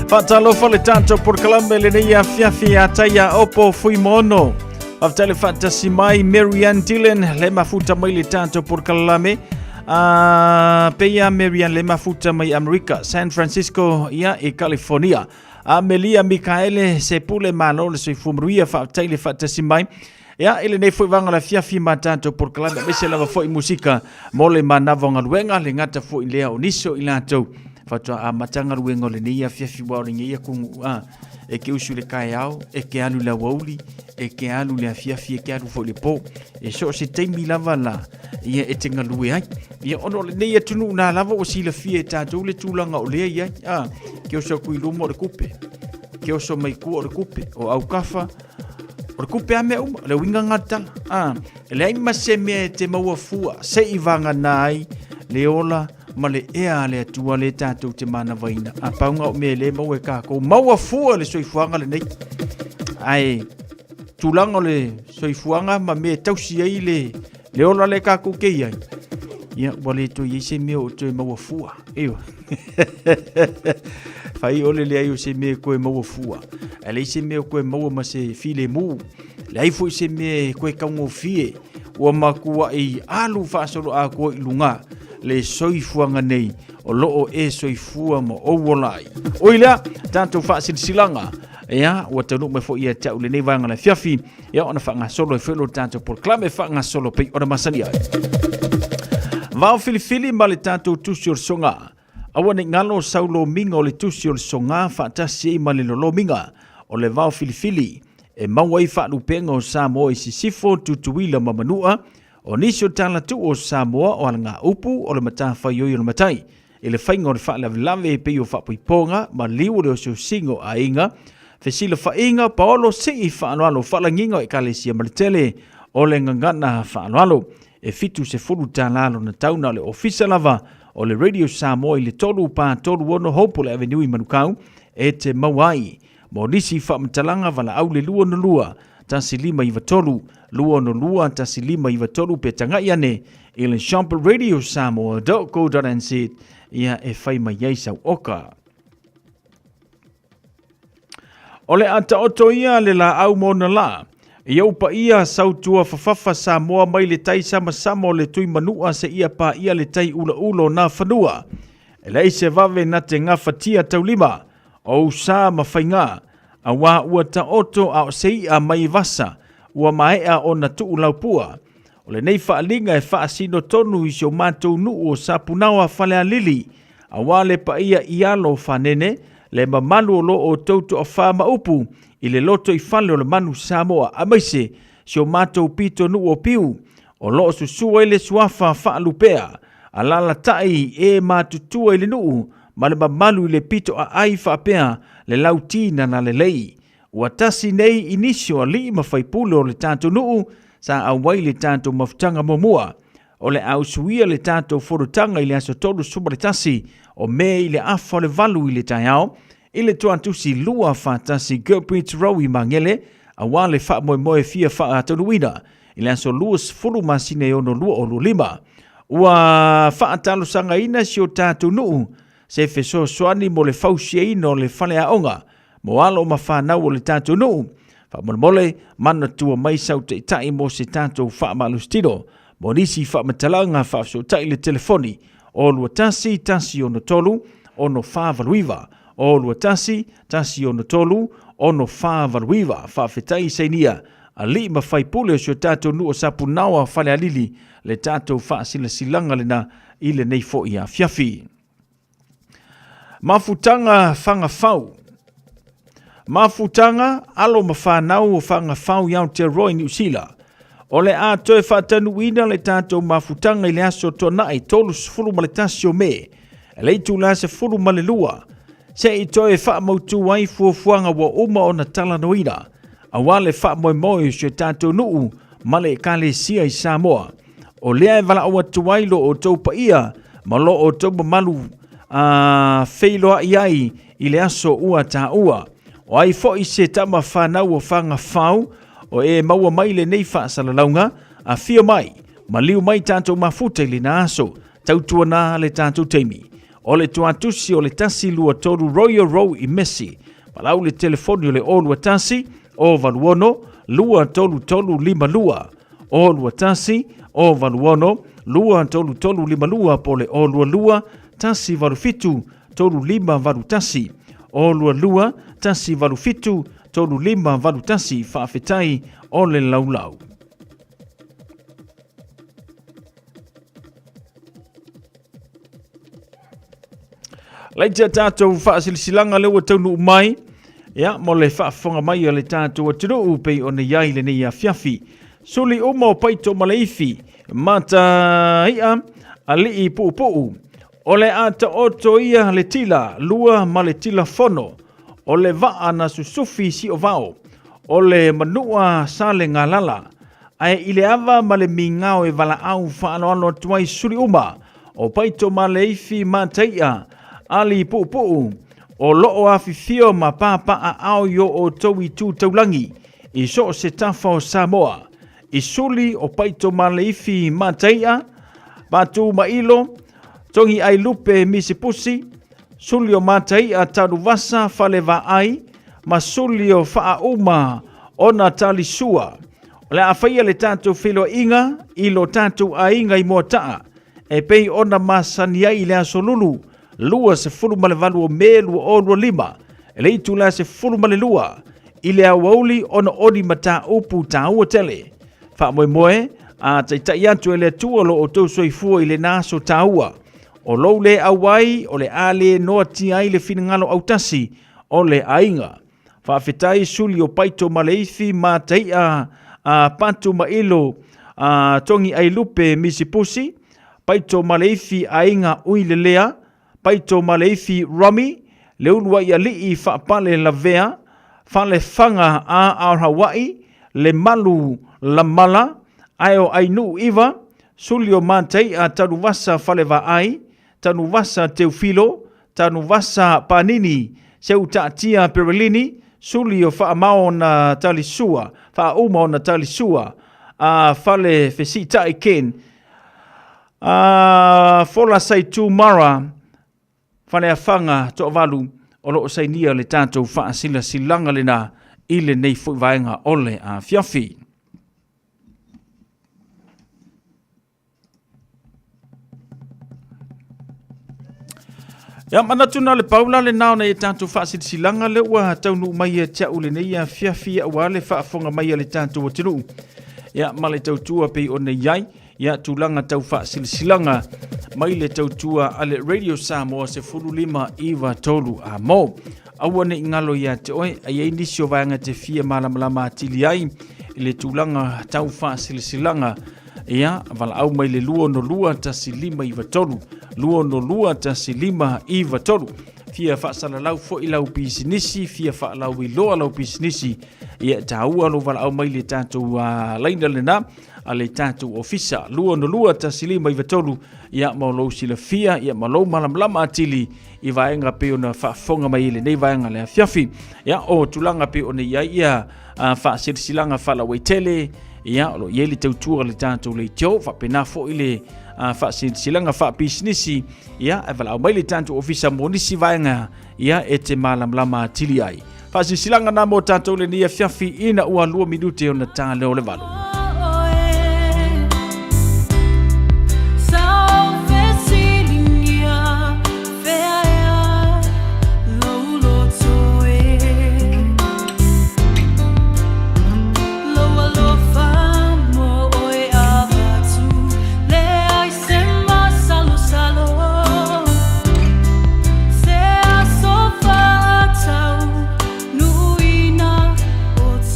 Fatalofa le tanto por kalame le neia fiafi ataya opo fui mono. Aftale fatasi mai Marianne Dillon le mafuta mai le tanto por kalame. Peia Marianne le mafuta mai America, San Francisco ia e California. Amelia Micaele se pule malo le sui fumruia fatale fatasi mai. Ya ele nei foi vanga la fiafi matanto por kalame bese lava foi musika mole manavonga luenga le ngata foi lea oniso ilato. Fatua a matanga ruenga le nia fiafi waringa ia kungu e ke usu le kai au e ke alu la wauli e ke alu le fiafi e ke alu fo le po e so se teimi lava la ia e tenga lue ai ia ono le nia tunu na lava o sila fie tatou le tulanga o le ia ke o so kui lumo le kupe ke o so mai ku o le kupe o au kafa o le kupe a me le winga ngata le ai maseme te maua fua se i vanga nai le ola ma le ea le atua le tātou te mana vaina. A paunga o me le mau e kako. Maua fua le soifuanga le nei. Ai, tūlanga le soifuanga ma me tausi ai le ola le kako kei ai. Ia, wale to i se me o te maua fua. Ewa. Fai ole le ai o se me koe maua fua. A le se me o koe maua ma se file mu. Le ai fo se me koe kaungo fie. Ua makua i alu whaasoro a koe ilunga. Le soifuanga nei o loo e soifua mo o wolai. Oila, tanto whaasilanga. Ia, ua tanu me fo ia tau le nei vanga na fiafi. Ia, ona whaanga solo e whelo tanto por klame whaanga solo pei ora masani ai. Vao filifili ma le tanto tusi o songa. Awa ne ngalo saulo minga o le tusi o songa whaatasi e ma le lolo minga. O le vao filifili e mawai whaalupenga o Samoa i sisifo tutuila mamanua. O nisio tala tu o Samoa o alanga upu o le mata whaioi o le matai. E le whainga o le whaalave pe o whapuiponga ma liu le o sio singo a inga. Fesila whainga paolo si i whaanoalo whalanginga e kalesia malitele o le ngangana whaanoalo. E fitu se furu talalo na tauna le ofisa lava o le Radio Samoa i le tolu pa tolu ono Hopole Avenue i Manukau e te mawai. Mo nisi whaamatalanga wala au le lua no lua. Tasi lima iwa tolu, lua no lua, tasi lima iwa tolu pe tangai ane, ili Champion Radio Samoa.co.nz, ia e whaima yeisau oka. Ole ata oto ia le la au mona la, ia upa ia sautua fafafa Samoa mai le tai sama samo le tui manua se ia pa ia le tai ula ulo na whanua. Ele ise vave na te ngafatia taulima, o sa mawhainga, a wā ua ta oto a sei a mai vasa, ua maea o na tuu laupua. O le nei whaalinga e whaasino tonu i sio mātou nuu o sapunawa whalea lili, a wā le pa ia i alo whanene, le mamalu o lo o tautu a whama upu, i le loto i whale o le manu Samoa a maise, sio mātou pito nuu o piu, o lo o susua i le suafa whaalupea, a lala tai e mātutua i le nuu, ma le mamalu i le pito a ai whaapea, le lautina na le lei. Ua tasi nei inisio a li mawhaipule o le tātou nuu, sa awai le tātou mafutanga momua. O le au suia le tātou forutanga i le aso tolu suma le tasi, o me i le afa le valu i le taiao, i le tuantusi lua whatasi Gilbert Rowe i mangele, a wale wha moe moe fia wha atanuina, i le aso luas furu masine ono lua o lima. Ua wha atalo sanga ina si o tātou nuu, se feso soani mo le fausia ino le fale a onga, mo alo ma whanau o le tātou nuu, wha mole mana tua mai sau te itai mo se tātou wha malustino, mo nisi wha matalanga wha so tai le telefoni, o lua tasi ono tolu, ono wha valuiva, o lua tasi ono tolu, ono wha valuiva, wha whetai seinia, a li ma whai pule o so tātou nuu o sapu nawa fale a lili, le tātou wha sila silanga le na ile nei fo ia fiafi. Mafutanga whangawhau. Mafutanga alo mawhanau o whangawhau iau te roi New Zealand. O le a toe whatanu ina le tātou mafutanga i le aso tona i tolu sfuru ma le tasio me. E le itu la se furu ma le lua. Se i toe whaamautu wai fuafuanga wa uma o na tala noina. A wale whaamoe moe se tātou nuu ma le kale sia i Samoa. O lea e wala awa tuwailo o taupa ia ma lo o taupa malu wheiloa iai i le aso ua tā ua. O ai fo i se tama whanau o whangawhau o e maua mai le nei whaasalaunga a fia mai, ma liu mai tātou mafuta i le na aso, tautua nā le tātou teimi. o le tuatusi o le tasi lua tolu Royal Row I Messi. Palau le telefoni o le olua tasi o valuono lua tolu tolu lima lua. Olua tasi o valuono lua tolu tolu lima lua po le olua lua tasi valufitu tolu lima valutasi. Olua lua tasi valufitu tolu lima valutasi whaafetai o le laulau. Laita tātou whaasilsilanga lewa taunu mai, ia mo le whaafonga mai o le tātou atiruu pei o ne iai le nei a fiafi. Suli uma o paito maleifi, mata ia a li I puu. O le ata oto ia le tila, lua ma le tila fono. O le waa na susufi si o vao. O le manua sale ngā lala. Ai ile ava ma le mingao e vala au whaanoano tuai suli uma. O paito maleifi mata ia, ali puu. O loo afifio ma papa a ao yo o towi tu taulangi. I so se tafa o Samoa. I suli o paito maleifi mataia. Batu mailo. Tongi ai lupe misipusi. Suli o mataia taru vasa fale va ai. Ma suli o faa uma ona tali sua. O le awhaia le tātou whilo inga. Ilo tātou a inga I mua taa. E pei ona masania I le asolulu. Lua se fulu male valu o melu o lua lima. E le itu la se fulu male lua. Ile a wauli ona odi mata upu ta ua tele. Fa moe a taitai atu ele tua lo o tau soifua I le naso ta ua. O lou le awai o le ale noa ti ai le finangalo autasi o le ainga. Fa fetai suli o paito maleifi ma taia a patu mailo a tongi ai lupe misipusi. Paito maleifi ainga uile lea. Paito maleifi Romi, le unua ia lii whaapale la vea, whale whanga a Hawaii, le malu la mala, aio ainu iwa, sulio mantei a tanu wasa whale wa ai, tanu wasa teufilo, tanu wasa panini, seu taatia perelini, sulio whaamao na talisua, whaumao na talisua, a whale fesita I ken, fola sai tu mara, Whanea whanga to walu o loo sainia le tātou whaasila silanga le nā I le nei whaenga ole a fiafi. Ia manatuna le paula le nao nei tātou whaasila silanga le ua taunu mai e tia ule nei a fiafi a wale whaafonga mai le tātou o tinu. Ia male tautua pei o nei iai. Ia tulanga tau whaasilisilanga mai le tautua ale Radio Samoa se furulima iwa tolu a mo. Awane ingalo ia te oe, a iei nisio vanga te fia malamalama atili ai, le tulanga tau whaasilisilanga. Ia, vala au mai le lua no lua ta silima iwa tolu. Lua no lua ta silima iwa tolu. Fia whaasala lau fo I lau pisinisi, fia wha lau I loa lau pisinisi. Ia taua lo vala au mai le tātou laina le nā. A le tātou ofisa, lua no lua ta silima iwa tolu, ia maulou sila fia, ia maulou malamlama atili, I vaenga pe ona whaafonga mai ile nei vaenga le fiafi, ia o tulanga pe ona ia whaasirisilanga whala waitele, ia o ieli tautua le tātou le tio, whapena fo ile whaasirisilanga whaapisnisi, ia e vala au mai le tātou ofisa monisi vaenga, ia e te malamlama atili ai. Whaasirisilanga na mo tātou le nia fiafi, ina ua 2 minute ona tā leo le valo.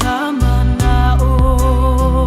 Tamana o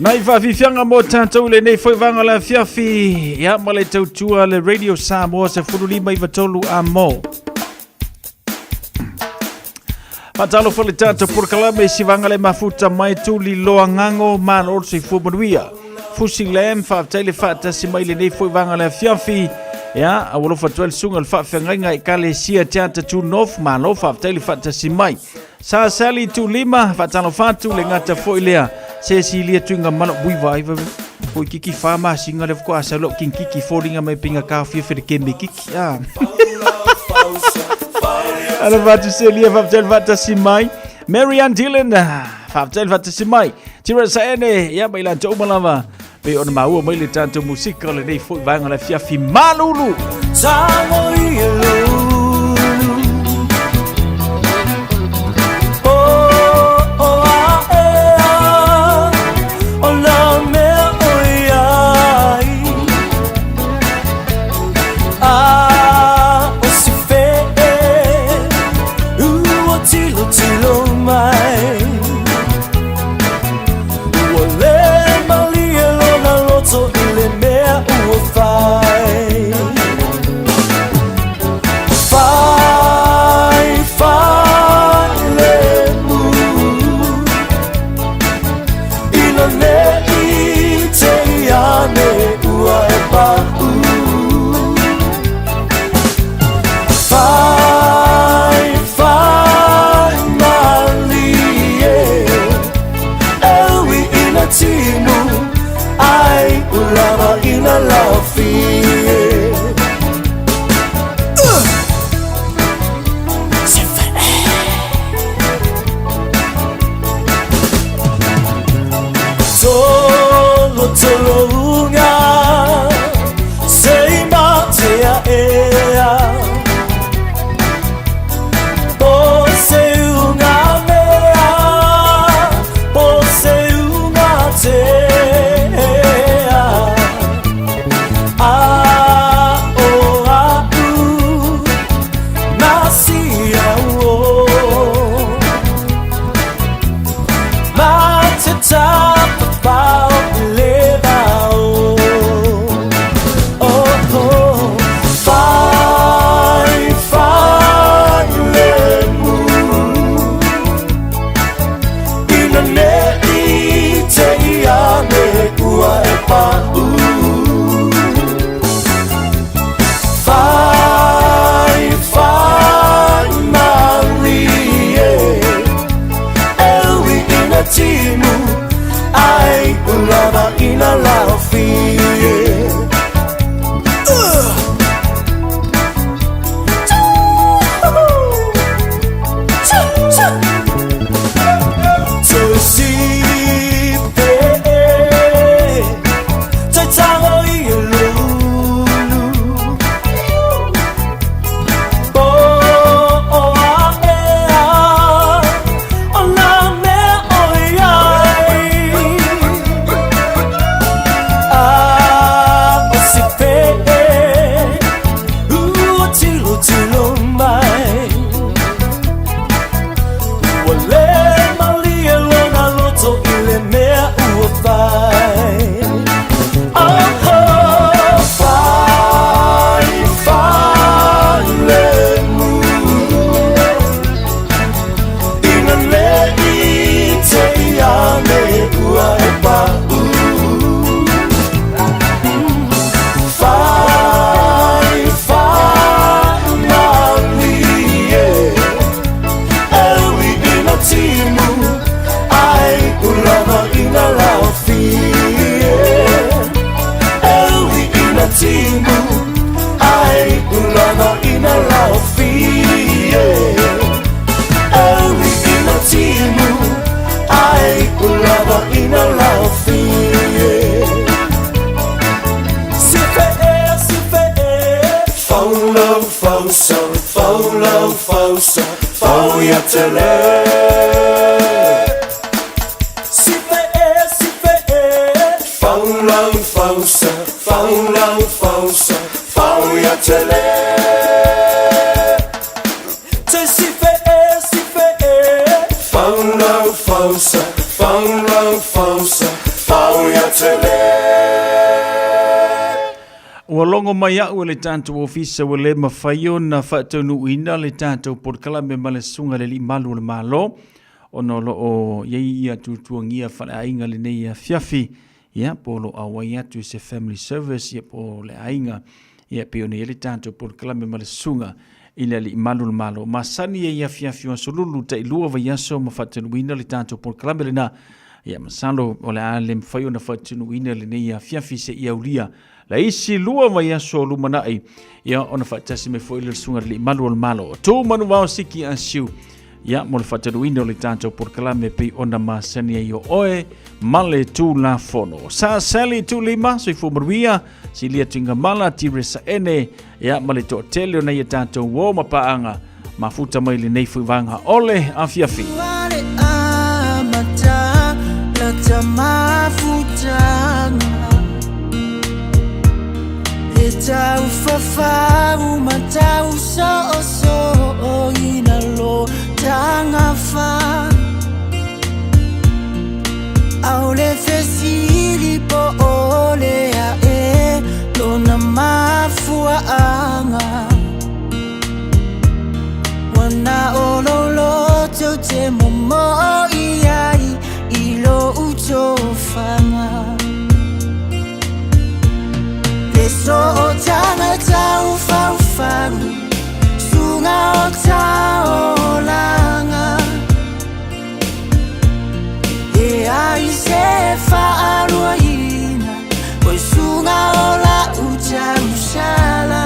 Mai whawhiwhianga mō tātou le nei whaiwanga la whiawhi. Ia ma le tautua le Radio Samoa se furulima i watolu a mō. Matalo fa le tātou purkalame si wanga le mafuta mai tuli loa ngango man orso i fumanuia. Fusi lem whaaftaile whaatasi mai le nei whaiwanga la whiawhi. Ia, a walofa tuel sunga le whaafengainga i kale sia teata tu nof man o whaaftaile whaatasi mai. Sa sali tu lima whaatalo whatu le ngata foilea. Se si lia tuinga mana bui vaiva ko kiki fama singa le ko asa lo king kiki foringa mai pinga ka fia fe ke me kiki ala vatu se lia faptel vata simai Marianne Dillon faptel vata simai tira sa ene ya baila to malava pe on mau mai le tanto musika le nei foi vanga la fia fi malulu sango yelo Ua longo mai au le tātou ofisa wa le mawhaio na whaatonu ina le tātou podkalame ma le sunga le li malu le malo. Ono lo o yei ia tutuangia whale ainga le nei a fiafi. Ia polo a wai atu se family service ia po le ainga. Ia peone le tātou podkalame ma le sunga ila li malu le malo. Masani ia fiafi wa solulu ta ilua wa yaso ma whaatonu ina le tātou podkalame le na. Ia masalo o le a le mawhaio na whaatonu ina le nei a fiafi se ia ulia. La isi lua mai aso lumanai ia ona whaatasi me fo ile sunga li malu al malo. Tō manu wao siki asiu ia mo le whaataruina o le tātou porkalame pei ona masani ai o oe male tū la fono. Sa sali tū lima so i fumaruia si lia tuinga mala tiresa ene ia male tō tele o nei tātou wō mapaanga mafuta mai le nei fuivanga ole a fiafi. Wale amata la tamafutanga E tau whawharu ma tau so ina lo tanga wha Au le whesiri po ole a e lona mafuaanga Wana ololo tau te momo iai ilo uto whanga So o tanga tau whauwharu Sunga o tau langa E ai se whaarua ina Oi sunga o la utau sala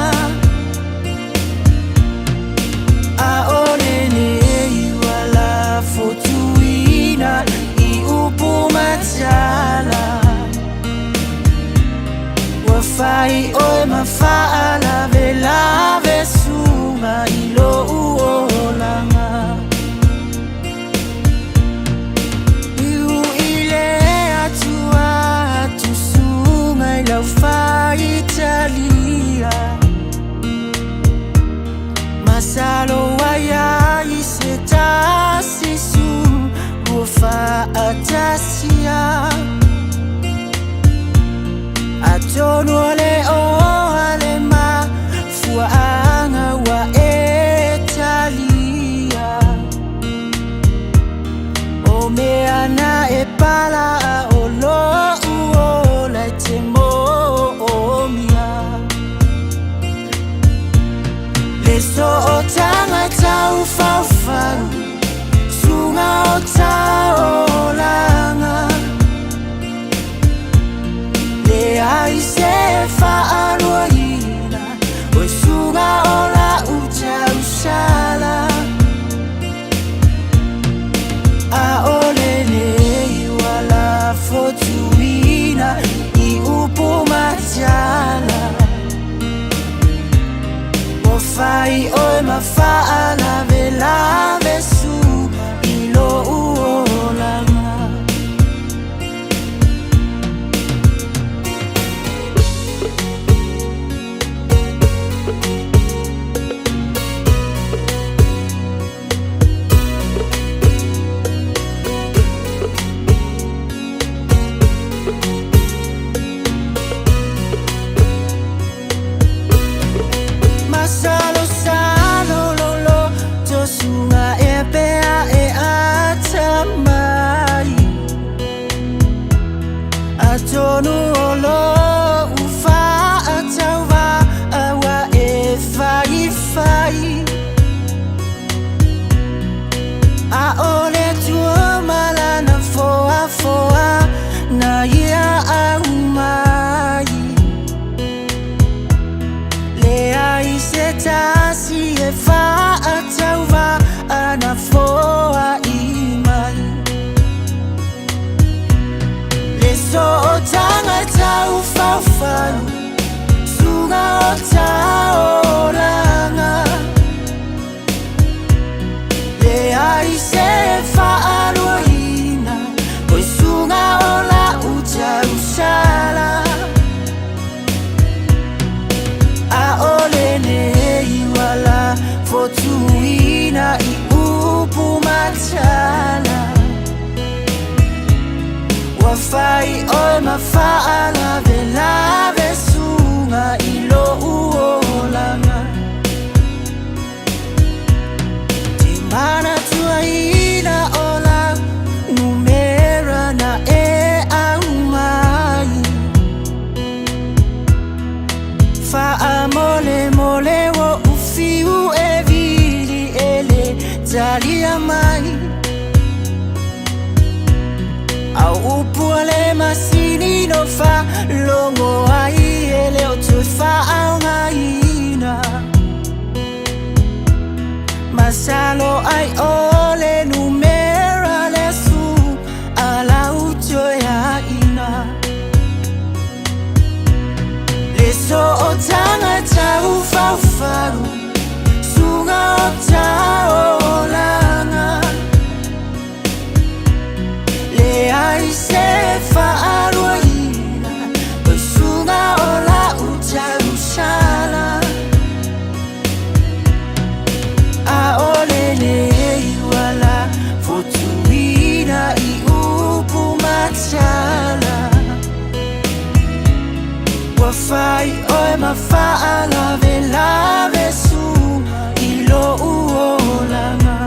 A ole nei wala fotuina I upu matala Wafai oe mawhaala vela vesunga ilo uolanga Iu ile atua atu sunga ila whai Italia Masalo waya I se tasisu Ufa atasia Atono le o ale ma fuanga wa Italia O me ana e pala o lo o la temo o mia Le so o tanga tau faufaru Sunga o tau langa Ai se whaarua ina Oi sunga o la utau sala A ole nei wala fotuina I upu matala Mo fai oi ma whaala vela vesu Ilo uolanga Masalo salo lolo Tosunga e pea e atamai Atonu olo ufa atawa Awa e fai fai A ole tua malana foa foa Na ia au mai Ai se tasi e wha atau wa ana foa I mai Le so o tanga tau whauwharu Sunga o tau langa Le ai se whaarua ina Oi sunga o la utau sala A ole nei wala fotuina I upu matala Wafai fai oi ma fa lave sunga ilo uolanga Ti mana tuaina ola numera na e aumai Fa amole mole wo ufiu e vili ele talia mai Au upuale masini no fa longo ai ele o tu fa au ngaina Masalo ai ole numera le su ala ucho ya ina Le so o tanga tau fau faru Sunga o tau langa Le ai se fa aruina Ko sunga o la ucha ushala A ole le wala Fotuina I upu machala Wa fai oi ma fa lave su Ilo uolanga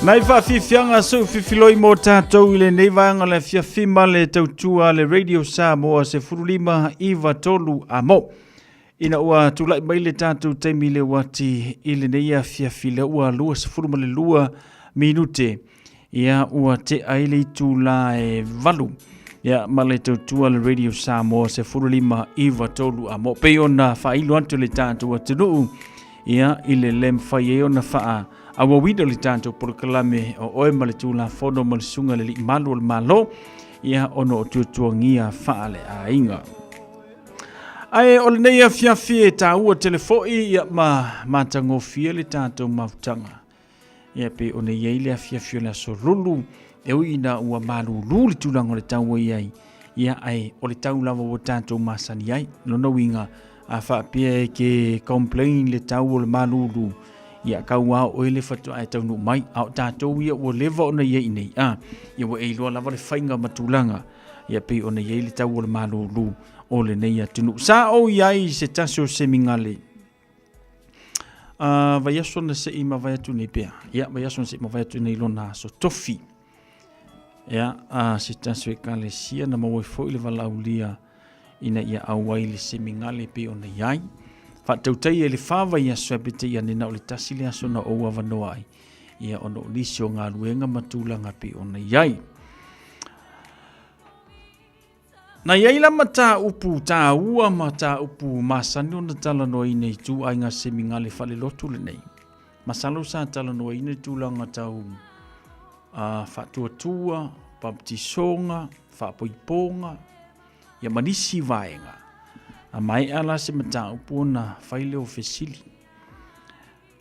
Nai fa fianga so fifiloi mo tātou ile nei vanga le fiafima le tautua le Radio Samoa se furulima iwa tolu a mo. Ina ua tulai mai le tātou teimi le wati ile nei a fiafile ua lua se furuma le lua minute. Ia ua te aile tula e valu. Ia ma le tautua le Radio Samoa se furulima iwa tolu a mo. Pei ona whailu antu le tātou atunuu. Ia ile lem whai e ona whaa. Awa wida li tātou porokalame o oe ma le tūla whono ma le sunga le li malu le malo. Ia ono o tuatua ngia whaale a inga. Ai o le nei a fiafi e tā ua telefoi ia ma tangofia le tātou mautanga. Ia pe o nei eile a fiafi o le aso rulu e ui ina ua malu luli tūlanga o le tau iai. Ia ai o le tau lawa o tātou masani ai. Nono winga a whaapia e ke complain le tau o le malu lulu. Ia kaua o ele fatu ai tau no mai au tātou ia o leva ona ia nei ia o e loa lava le whainga matulanga ia pe ona ia le tau o le malulu o le nei atunu sa o iai se taso se mingale vai aso na se ima vai atu nei pea ia vai aso na se ima vai atu nei lona so tofi ia se taso e kale sia na maua foi le valaulia ina ia awai le se mingale pe ona iai Whatautai e le Faiva ia swepete ia nena o le tasi le aso na oua wanoa ai. Ia ono lisio ngā luenga matulanga pe ona iai. Na iai la mata upu tā ua mata upu masani o na tala noa i nei tū ai ngā semi ngā le whale lotu le nei. Masalo sa tala noa i nei tūlanga tau whatuatua, baptisonga, whapoiponga, ia manisi vaenga. A mai ala se mata upu na whaile o fesili.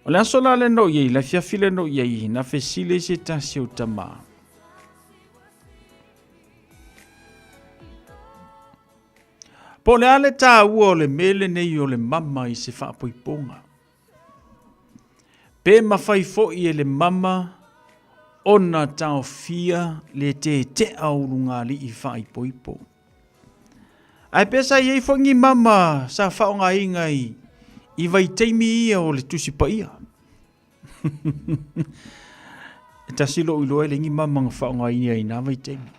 O le aso la le no iei, la fiafile no iei, na fesili se tasi o tama. Po le ale tā ua o le mele nei o le mama i se whaapoiponga. Pe mawhai fo i e le mama, ona tau fia le te aurunga li i whaipoiponga. Ai pesa iei fongi mama sa whaonga inga i vai teimi ia o le tusi pa ia. E ta silo uloa le ngi mama nga whaonga inga i na vai teimi.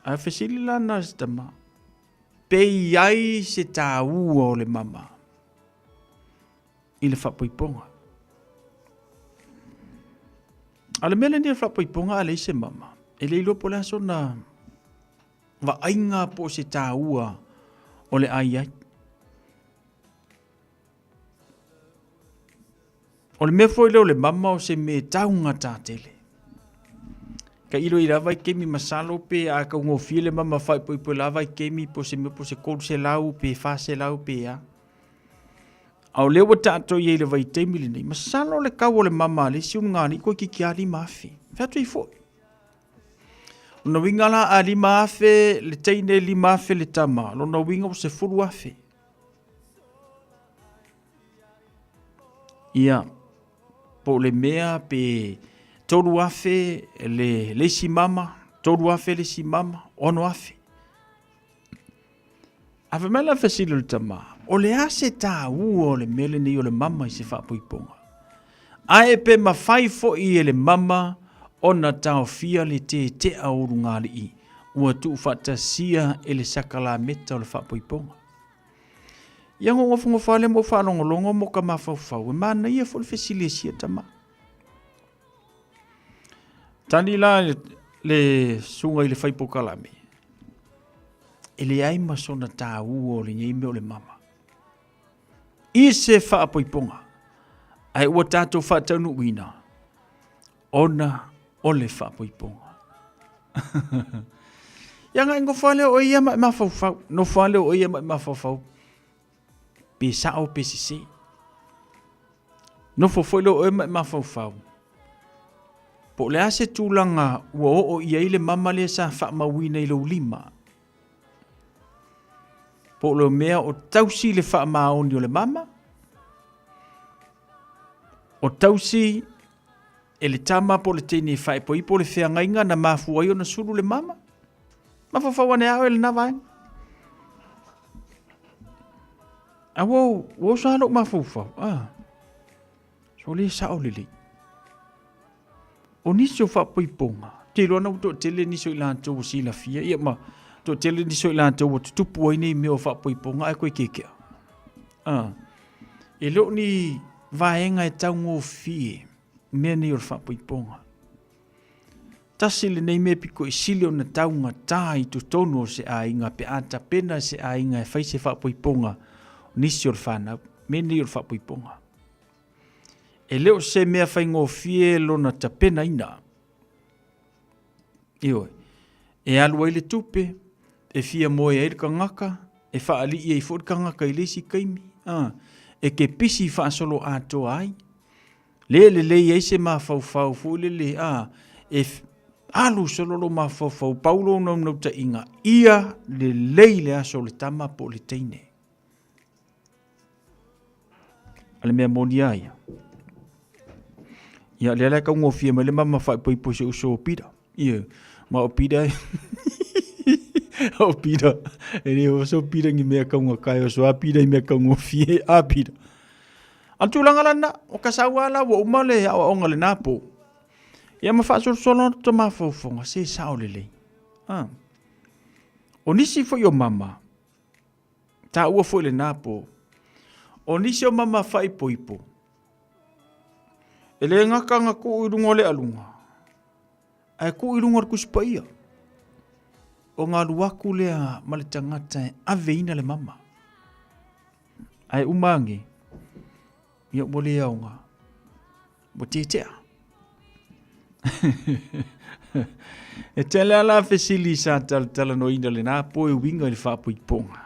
Ai fesili lana stama. Pe iai se tā ua o le mama. I le whapoiponga. Ale mele ni le whapoiponga ale i se mama. E le ilo po le aso na wa ainga po se tā ua o le ai ai. O le mea foi leo le mama o se me taunga tātele. Ka ilo i rawai kemi masalo pe a ka ungo le mama fai po i po rawai kemi po se me po se koru se lau pe fa se lau pe a. Au leo wa tātou i le vai teimi le nei. Masalo le kau o le mama le si ngani ko ki kia li mafi. Fatu i foi. Lona winga la a lima afe, le teine lima afe le tama. Lona winga o se furu afe. Ia, po le mea pe toru afe le si mama, toru afe le si mama, ono afe. Afe mela afe silo le tama. O le ase tā ua o le mele ni o le mama i se whapuiponga. Ae pe mawhai fo i e le mama, ona tau fia le te auru ngāli i, ua tu whatasia e le sakala meta o le whapoiponga. Ia ngongo whale mo whanongolongo mo ka mawhauwhau, e mana ia fo le fesile sia tama. Tani la le sunga i le whaipokalame. E le aima sona tā ua o le nyeime o le mama. I se whapoiponga, ai ua tātou whataunu uina, ona o le whapoiponga. Ia ngai ngo whale o ia mai mawhauwhau. No whale o ia mai mawhauwhau. Pe sao pe sisi. No whawhale o ia mai mawhauwhau. Po le ase tūlanga ua o ia ile mama le sa whamawina i lo lima. Po le mea o tausi le whamaoni o le mama. O tausi e le tama po le tene whae po i po le whiangainga na mafuai o na suru le mama. Mawhawhawane au e le nawaeng. A wow, sa halok mawhawhau. O le sa o lele. O nisi o whapoiponga. Te roa nau to tele nisi o i lantou o sila fia. Ia ma, to tele nisi o i lantou o tutupu ai nei me o whapoiponga ai koe kekea. E lo ni vaenga e tau ngō fie. Mea nei o whapoiponga. Tasile nei me piko i sili o na taunga tā i tu tonu o se ainga pe ata pena se ainga e whaise whapoiponga nisi o whanau. Mea nei o whapoiponga. E leo se mea whaingo fie lona tapena ina. Ioi. E alua ile tupe, e fia moe e ka ngaka, e whaali i e fod ka ngaka i lesi kaimi. E ke pisi wha solo ato ai. Le e se ma fau fu le e alu solo lo ma fau paulo no ta inga. Ia le aso le tama po le teine. Ale mea moni aia. Ia le ka ngofia ma le mama fai poi poi se uso pida. Ia ma o pida. O pida. E le o so pida ngi mea ka ngakai o so a pida i mea ka ngofia a pida. Antu langa lana o ka sawala wo umale a onga le napo. Ia ma fa so no to ma fo fonga se sao le. O nisi fo yo mama. Ta ua fo le napo. O nisi o mama fai poi po. E le ngaka nga ku irunga le alunga. Ai ku irunga kuspa ia. O ngā luaku lea ma le tangata e aveina le mama. Ai umangi. Ia mo le aunga. Mo tetea. E tele ala fesili sa tala no ina le nā po e winga le whapo i ponga.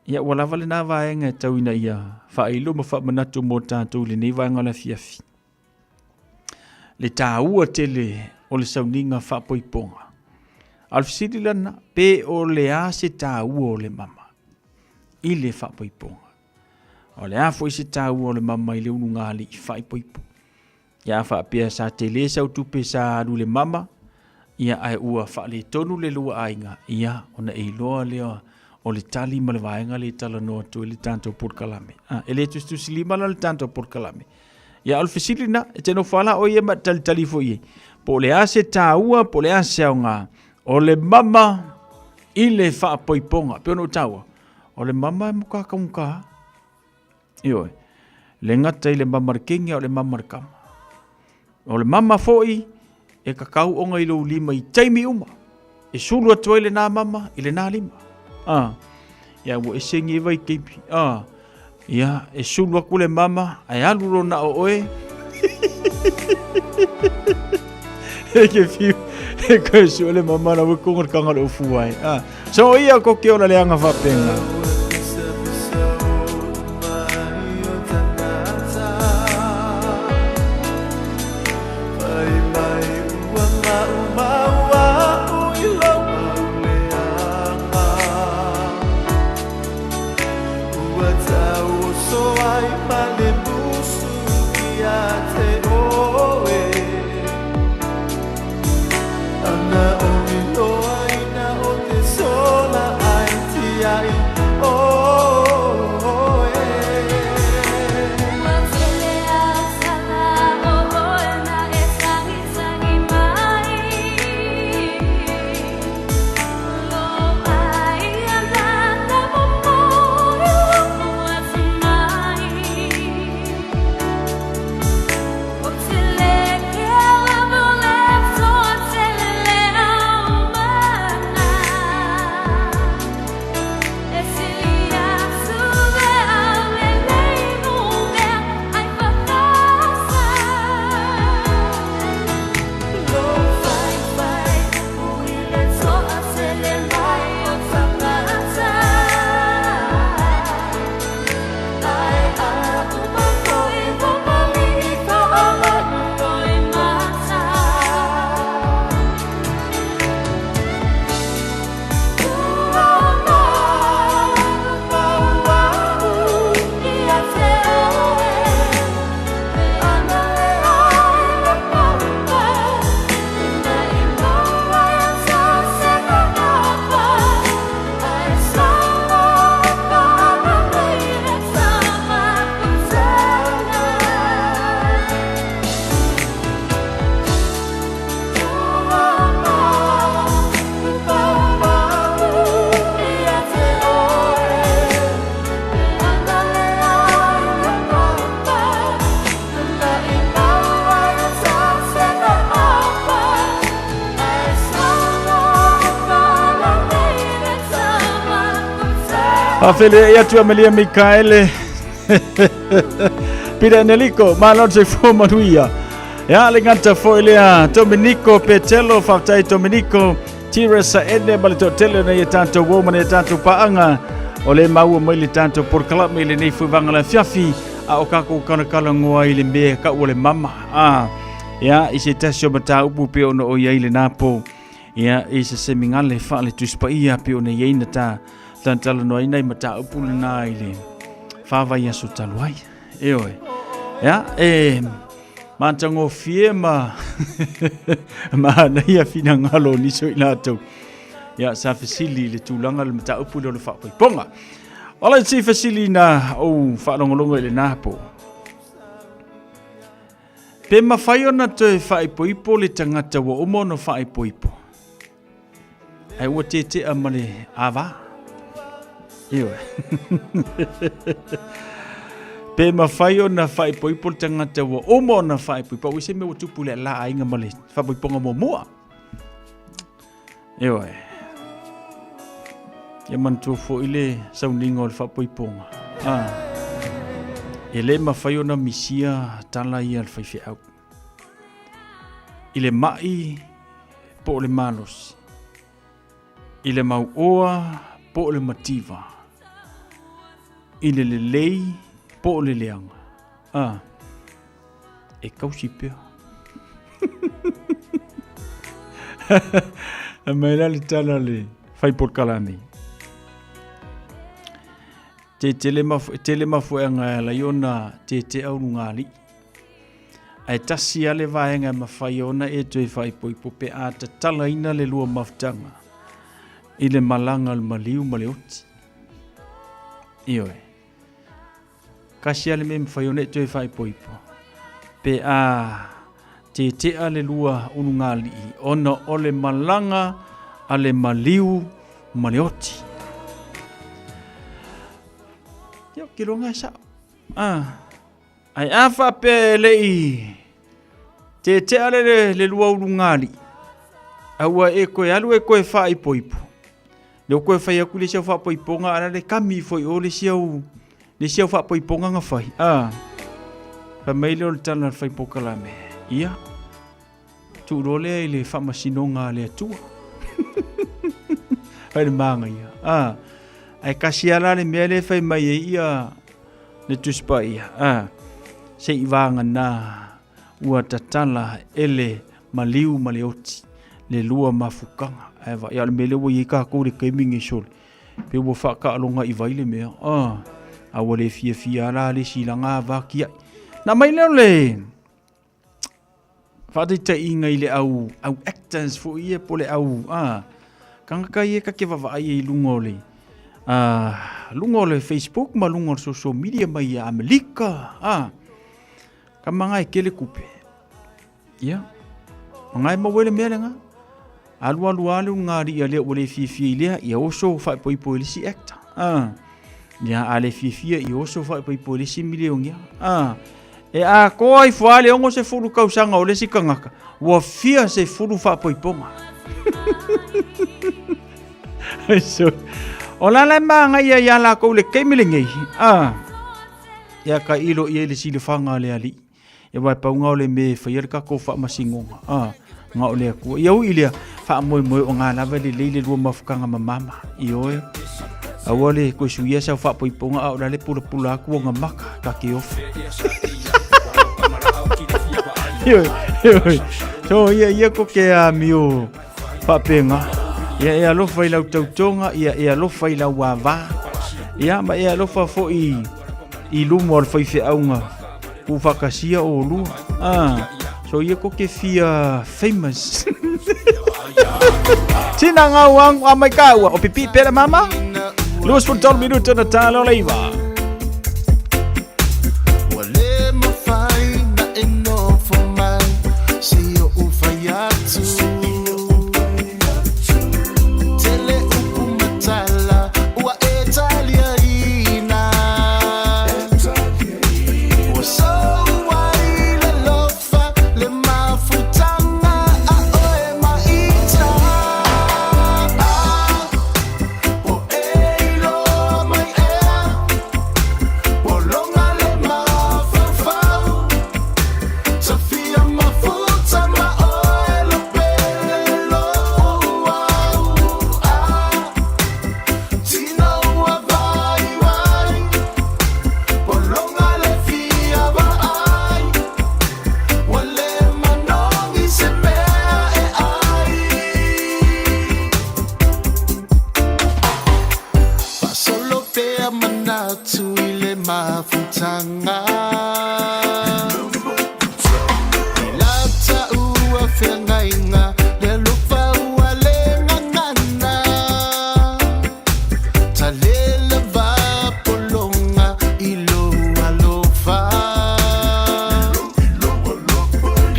Ia wala vale nā vaenga e tauina ia whaelo ma whamanatu mō tātou le nei vaenga la fiafi. Le tā ua tele o le sauninga whapoiponga. Alfisiri lana pe o le a se tā ua o le mama. I le whapoiponga. O le a fo i se tā ua o le mama i le unu ngāli i whaipoipo. Ia whapea sa te le sau tupe sa alu le mama. Ia ai ua whaale tonu le lua ainga. Ia ona e loa lea o le tali ma le vaenga le tala noa tu le tanto por kalame. E le tustusi lima le tanto por kalame. Ia alfisili na, e teno whala o ia ma tali fo ie. Po le ase tā ua, po le ase au ngā. O le mama i le whaapoiponga. Peo no taua. O le mama e muka kaunka. Ioi. Le ngata i le mama kengia o le mama kama. O le mama foi e kakau onga i lo lima i taimi uma. E sulu atua i le nā mama i le nā lima. Ia wo e sengi vai kipi. Ia e sulu aku le mama ai aluro na o oe. E ke fiu e koe su le mama na wikongar kanga le ufuai. So ia ko ke ona le anga whapenga. Afele ya tu Amelia Mikaele. Pida Neliko, malon se fo manuia. Ya lenganta fo ilea Domenico Petello fatai Domenico Tiresa Edne balito tele na tanto woman e tanto paanga. Ole mau mai tanto por kala mai le nei fu vangala fiafi a o kako kana kala ngoa ile me ka ole mama. Ya isi tasio mata upu pe ono o ia ile napo. Ya isi semingale fa le tuspa ia pe ono ia ina ta tantala no ina mata upu na ile. Faiva ia su taluai. Eoi. Ya mantango fiema ma na ia fina ngalo ni so ilato. Ya sa fasili le tulanga le mata upu le fa ponga. Ola si fasili na o fa longolongo ile napo. Pe mawhai na te whaipoipo le tangata wa omo no whaipoipo. Ai ua te amale awa. Iwe. Pe mawhai na whaipoipo le tangata wa omo na whaipoipo. Wise me utupu le la ainga male whaipoiponga mo mua. Iwe. Ia mantua fo ile sauningo le whaipoiponga. Ele mawhai na misia tala ia le whaifi au. Ile mai po le malos. Ile mau oa po le mativa. Ile le lei po le leanga. E kausi pia. A maila le tala le whai por kalami. Tele mafuenga la yona te au ngali. Ai tasi ale vaenga mawhai ona e tui whaipoipo pe a ta tala ina le lua maftanga. I le malanga le maliu maleoti. Ioe. Kasi ale me mawhai ona e tui whaipoipo. Pe a te ale lua unungali. Ona ole malanga ale maliu maleoti. Yo kilonga sa. Ai afa pe lei te ale le lua ulungali aua e koe alu e koe whai poipo le koe whai aku le siau wha poiponga ana le kami foi o le siau wha poiponga nga whai pa meile o le tala whai pokala me ia tu role le wha masinonga le atua hai le manga ia ai kasi ala le mea le whai mai e ia le tuspa ia se ivanga na ua tatala ele maliu maleoti le lua mafukanga eva ya le mele wo yika ko le kemingi sol pe wo fa ka longa i vaile me a wo le fia la le silanga va kia na mai le fa de te inga ile au actors fo ie pole au kanga ka ye ka ke va ai lungole lungole Facebook ma lungole social media mai Amerika ka mangai kele kupe ia mangai mawele melenga alu ale ngari ale ole fifi ile ia oso fa poi polisi actor ia ale fifi ia oso fa poi polisi milion ia e a koi fuale ongo se fulu kausanga ole sikangaka wa fia se fulu fa poi ponga so ola la manga ia la ko le kemilingi ia ka ilo ia le silifanga le ali e vai pa nga ole me fa ka ko fa masingonga nga ole aku ia u ile fa moi o nga la vele le lu mafukanga mama ioe awole ko suia sa fa poiponga o le pula ku nga maka ka ke of ioe so ia ko ke a mio fa penga ia lo fa ila tautonga ia lo fa ila wava ia ma ia lo fa fo i lumo fa fi aunga ku fakasia o lu so ia ko ke fia famous tina ngawang amai kawa o pipi pera mama luas por 12 minutos na talo leiva wale mafai na eno for my see you ufayatu tele ukumatala wa Italia my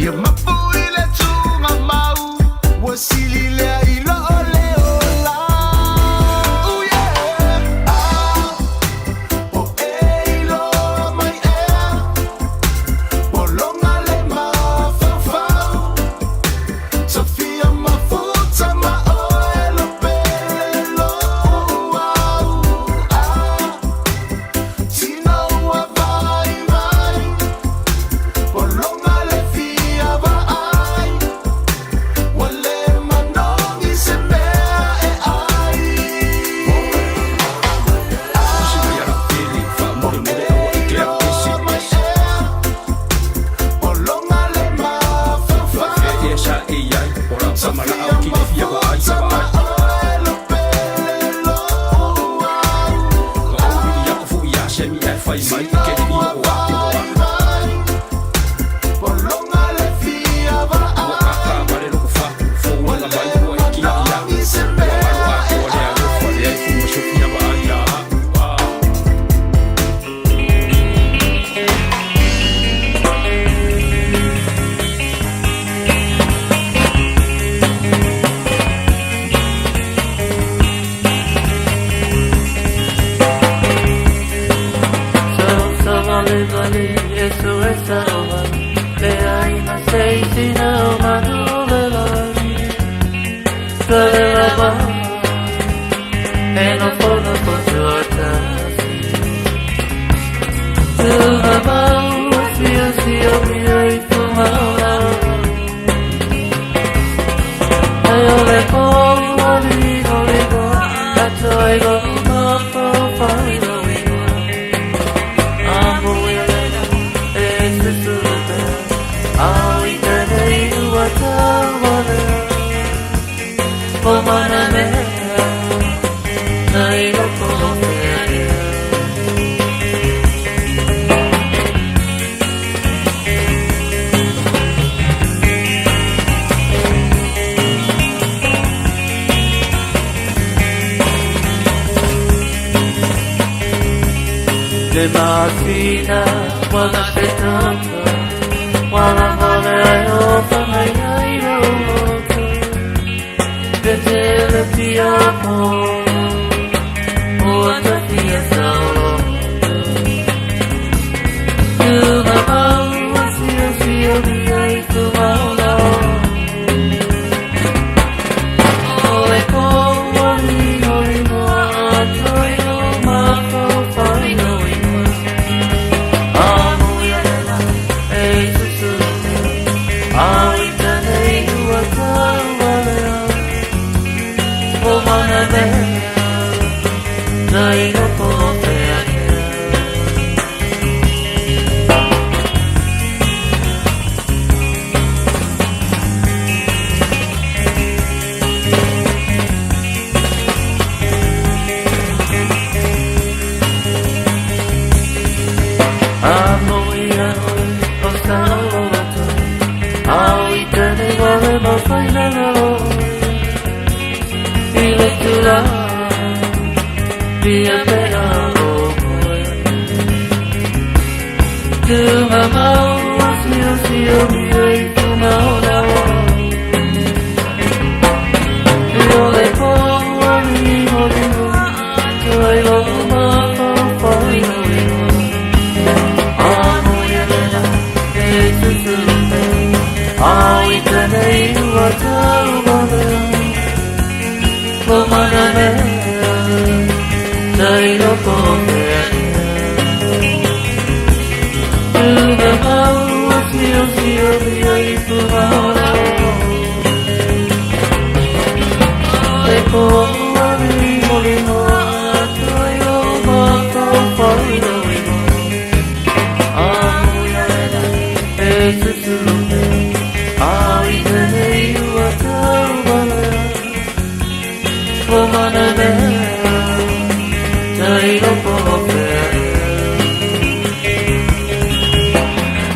Ia mapui le tunga mau, ua sili lea I lo'o leo la. Oh yeah, o e I loa mai ea, o longa le mawhawhau, Sofia mafuta ma oe lo pele lo au. Tino wa vai vai, o longa le fia va ai, wale manongi se mea e ai. O longa le mawhawhau, Sofia mafuta ma oe lo pele lo au. Tino wa vai vai, o longa le fia va ai, wale manongi se mea e Le mafina wala petata wala mole ayo famai ayo Betele piamo o ta fia solo Tu mama sio mi ai tu mala O e como ni no atoi no ma fai no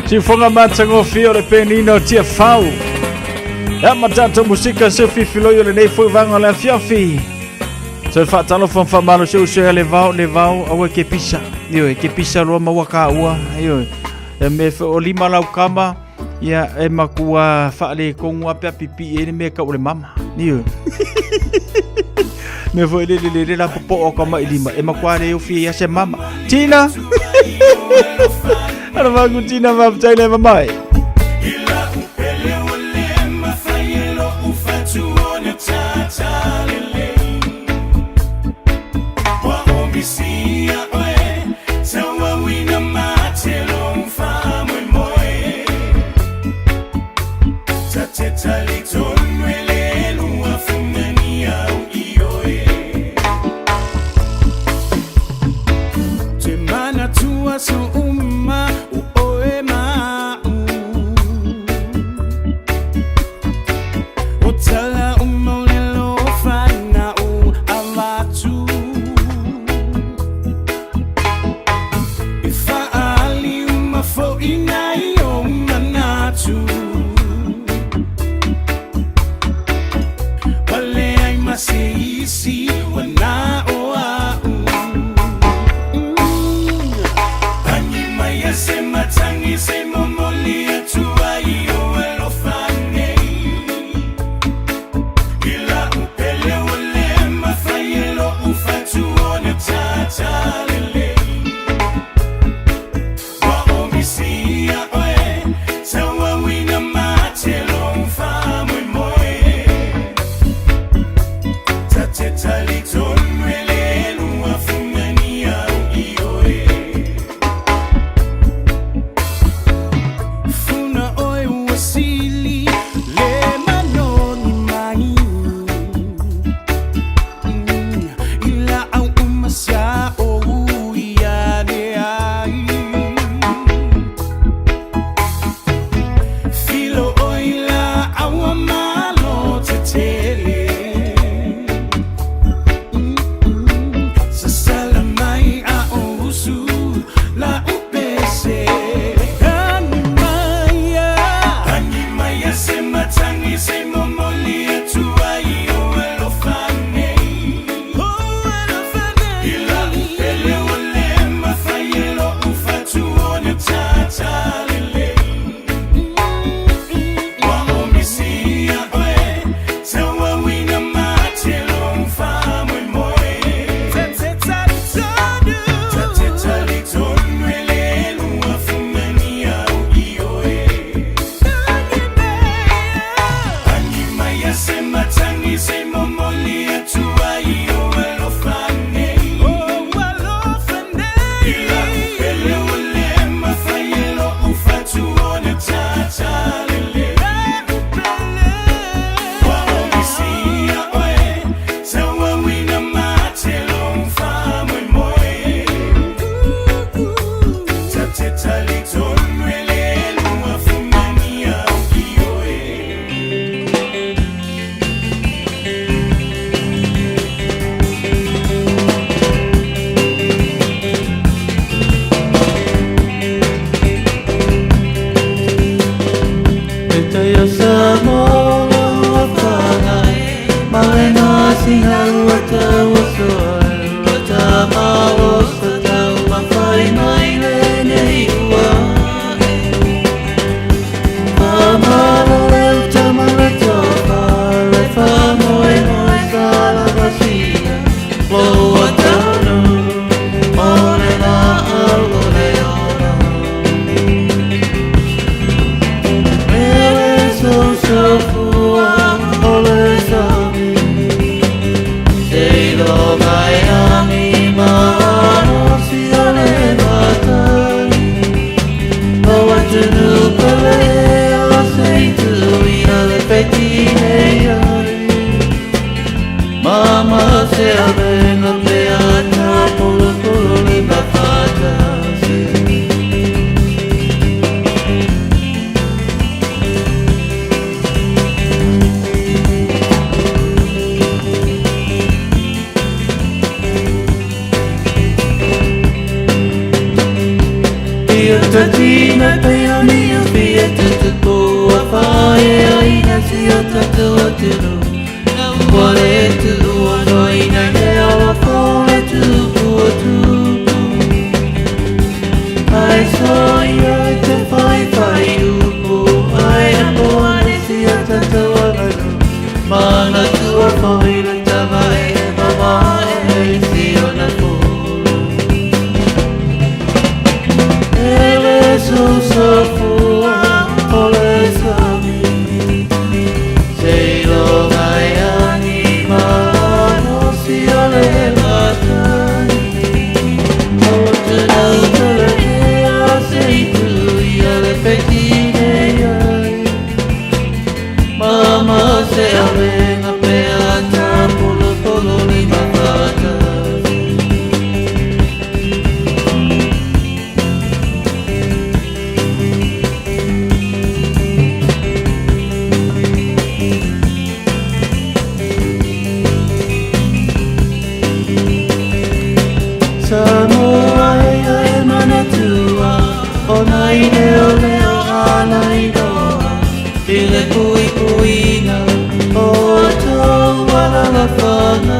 Si fonga matsango fio le penino tia fau. Ya matata musika se fifilo yo le nei foi vanga la fiafi. Se fa talo fon fa malo se se le vau awe ke pisa. Yo ke pisa lo ma waka ua. Yo. E me fe o lima lau kama Ia e makua whaale kongu apea pipi e ne mea ka ore mama. Niu. Me foi le la popo o kama ilima. E makua re ufi ya se mama. Tina! Ana vangu Tina maptai le mamai. le tawa mana tua foi le tawa e mama e fio na fu ele so fu ole sami sei lo mai anima no si ole mata o te na sei tu ile petine mama se avenga peata polo ni mafata Samoa e manatua onai leo leo alai doa ile kuina o to wala la fana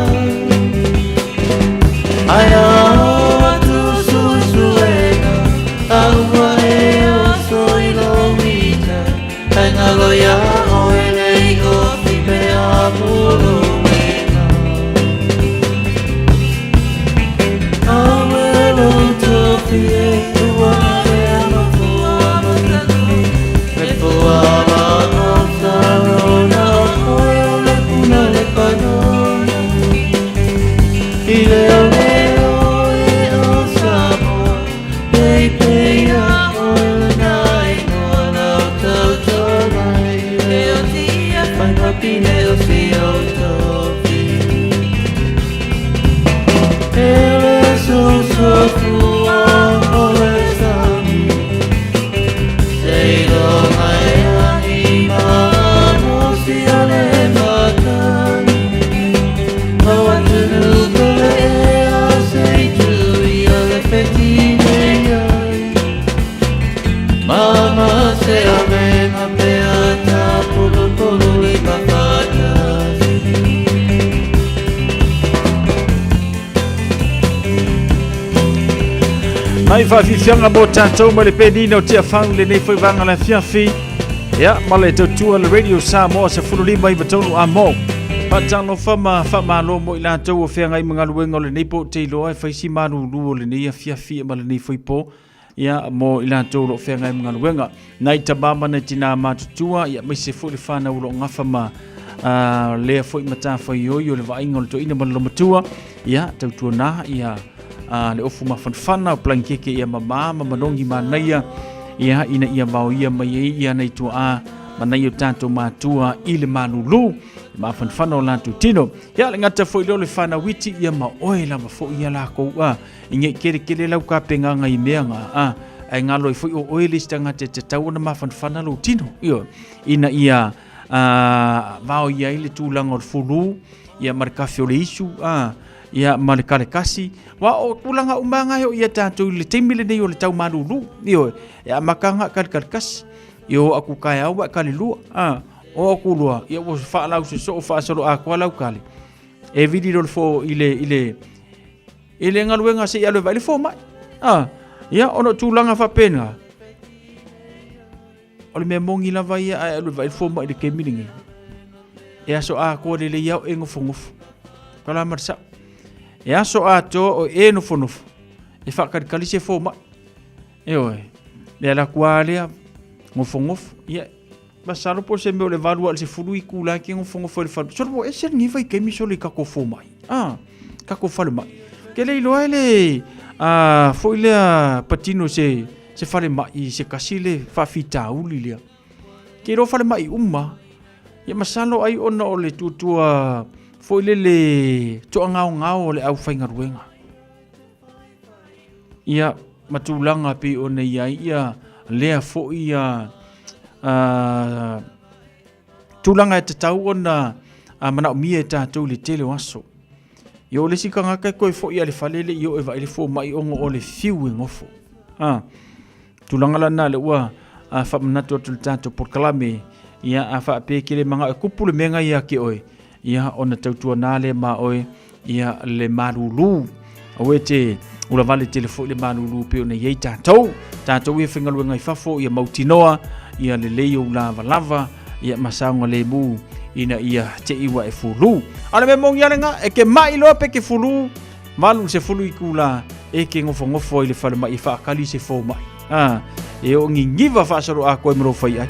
aya o tu susuena aua e o soilo wita angalo ya o ele o fipe amulo wena awelo to fie ua e no fua matano me fua Mai whawhiwhianga mō tātou ma le pēnina o tia whang le nei whaiwanga la whiawhi. Ia, ma le tautua le radio Samoa se whururima i watonu a mō. Patano whama lo mo i lātou o whiangai mga luenga o le nei po te iloa e whaisi manu luo le nei a whiawhi ma le nei whaipo. Ia, mo i lātou lo whiangai mga luenga. Nai tabama nei tina mātutua, ia mai se whuri whana ulo ngawhama lea whoi mata whaioi o le vainga o le toina mana lomatua. Ia, tautua nā, ia, le ofu mafanfana o plankeke ia mama manongi manaia ia ina ia mau ia mai ia nei tua a manai o tātou mātua i le manulu mafanfana o lātou tino ia le ngata foi le whana witi ia ma oe la ma foi ia la kou a inge kere lau ka penganga i meanga a ai ngalo i foi o oe listanga te tau na mafanfana lo tino ina ia mau ia i le tūlanga o fulu ia markafi o le isu ia malekare kasi wa o kulanga umanga yo ia tātou le teimile nei o le tau malulu io ia makanga kalkas io aku kai au ka le lua o aku lua ia o fa lau se so fa solo a kwa lau kale e vidi lo fo ile ngaluenga se ia le vale fo mai ia ono tulanga fa pena o le me mongi lava ia le vale fo mai de kemilingi ia so a ko le ia e ngofongof kala marsa e aso ato o e nofo e whakari se fō mai e oe le ala kualea ngofongofo ia masalo po se meo le valua le se fulu i kula ki ngofongofo le falu soro po e se ngiva i kemi solo i kako fō mai kako fale mai ke le iloa ele fo i lea patino se fale mai se kasi le whawhita uli lea ke ro fale mai umma ia masalo ai ona o le tutua foi le to ngao le au fainga ruenga ia matulanga pe o nei ia lea fo ia tulanga te tau ona mana mie ta tau le tele waso yo le sikanga ka ko fo ia le falele yo e vai le fo mai ongo o le fiu ngofo tulanga lana le wa fa manato tul tanto por kalame ia afa pe kile manga kupule menga ia ke oi ia ona tautua nale ma oe ia le malulu awete ula vale telefo le malulu pe ona ia tātou ia whengaluenga i fafo ia mautinoa ia le leio lava ia masaunga lebu ina ia te iwa e fulu. Ala me mongi alenga e ke mai loa pe ke fulu. Malu se fulu ikula e ke ngofo i le whale mai i whaakali se fō mai. E o ngingiva whaasaro a koe mro whai ai.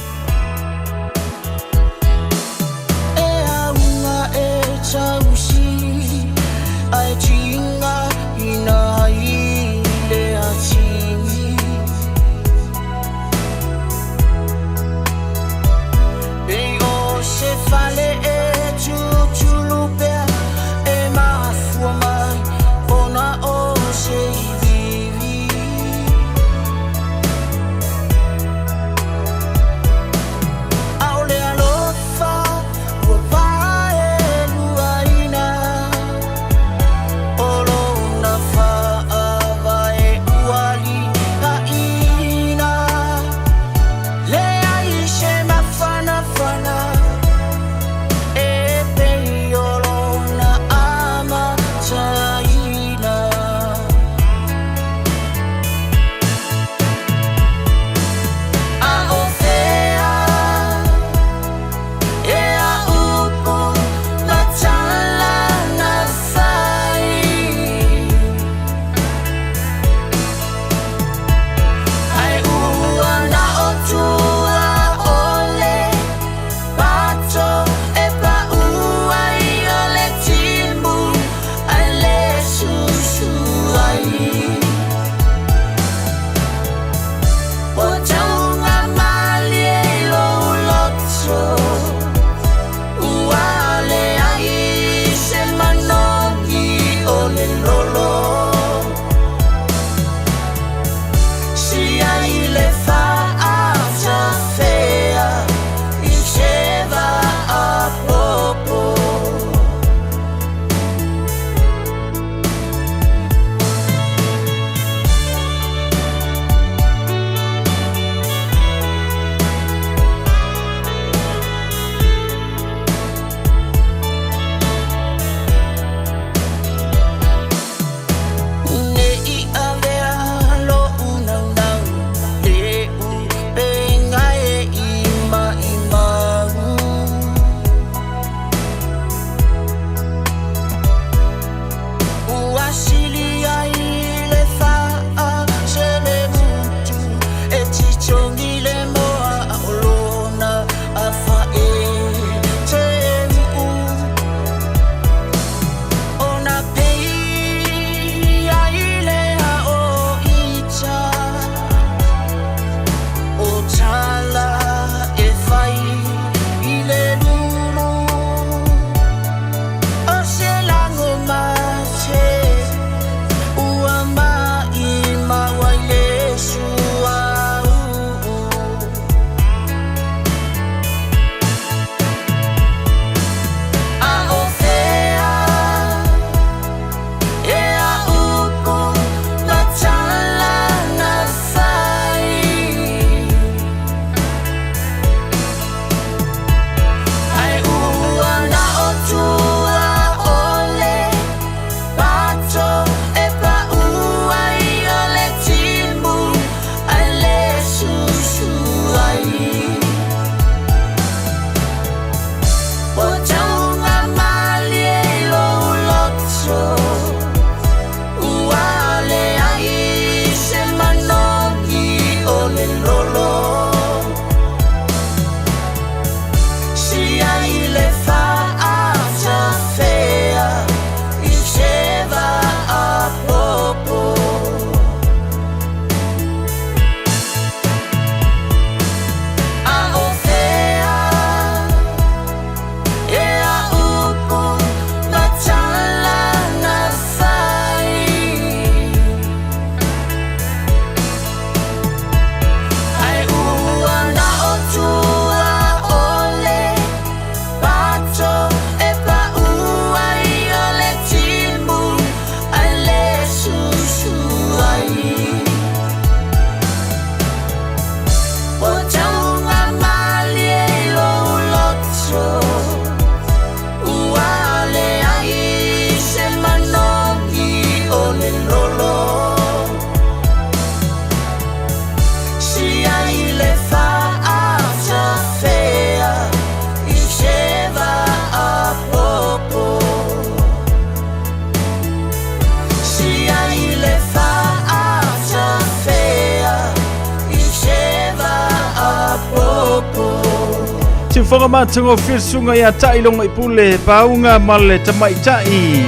whanga mātungo whirsunga ia tailonga I pule paunga male tamai tai.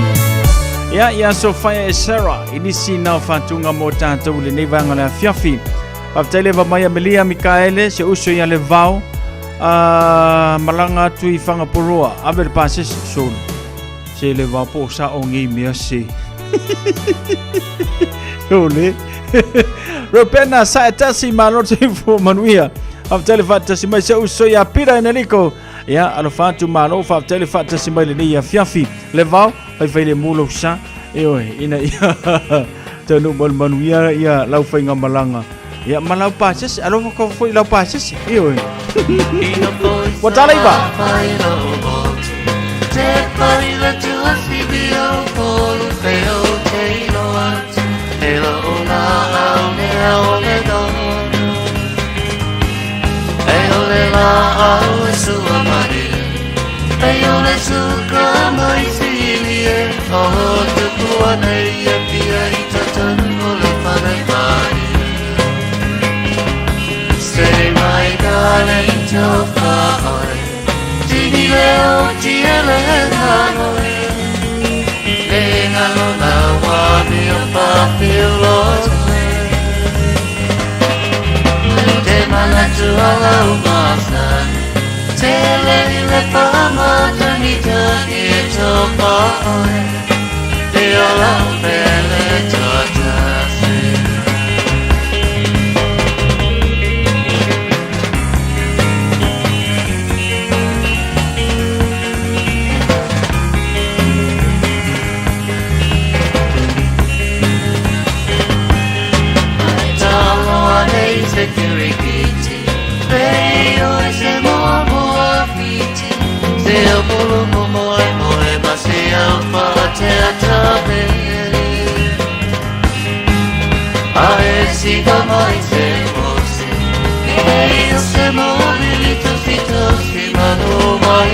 Ia so Faiva e Sarah inisi nao whantunga mo tātou le neivanga le fiafi. Whaptaile wa mai Amelia Mikaele se uso ia le vau malanga tui whanga poroa ave le pāse sol. Se le vau po sa o ngi mea se. Ole. Ropena sa etasi malo te fu manuia. Whaptaile whatasi mai se uso ia pira eneliko. Ia alo whatu malo whaptaile whatasi mai le nei ia fiafi. Le vau ai fai le mulo sa e oi ina ia tanu manuia ia lau whainga malanga. Ia malau pases alo ko foi lau pases e oi. Watala iba. Te pai la tua sibio polu feo te lo at. Ela ola au ne ole do. Eole la au sua mari. Eole su kamai silie. Oh te pua nei e pia I tatan ole panai mari. Say my darling toka oi. Tini leo tiele hanoi. Lenga lona wami o papilo. Te manatu ala umasa. Te le pama tanita e toka oi. Te ala pele totasi. Security, Veo ese moa fiti, Seo bulu moe masea fate ataberi. Ae si gamai se mose, Veo se mobilito si manu vai.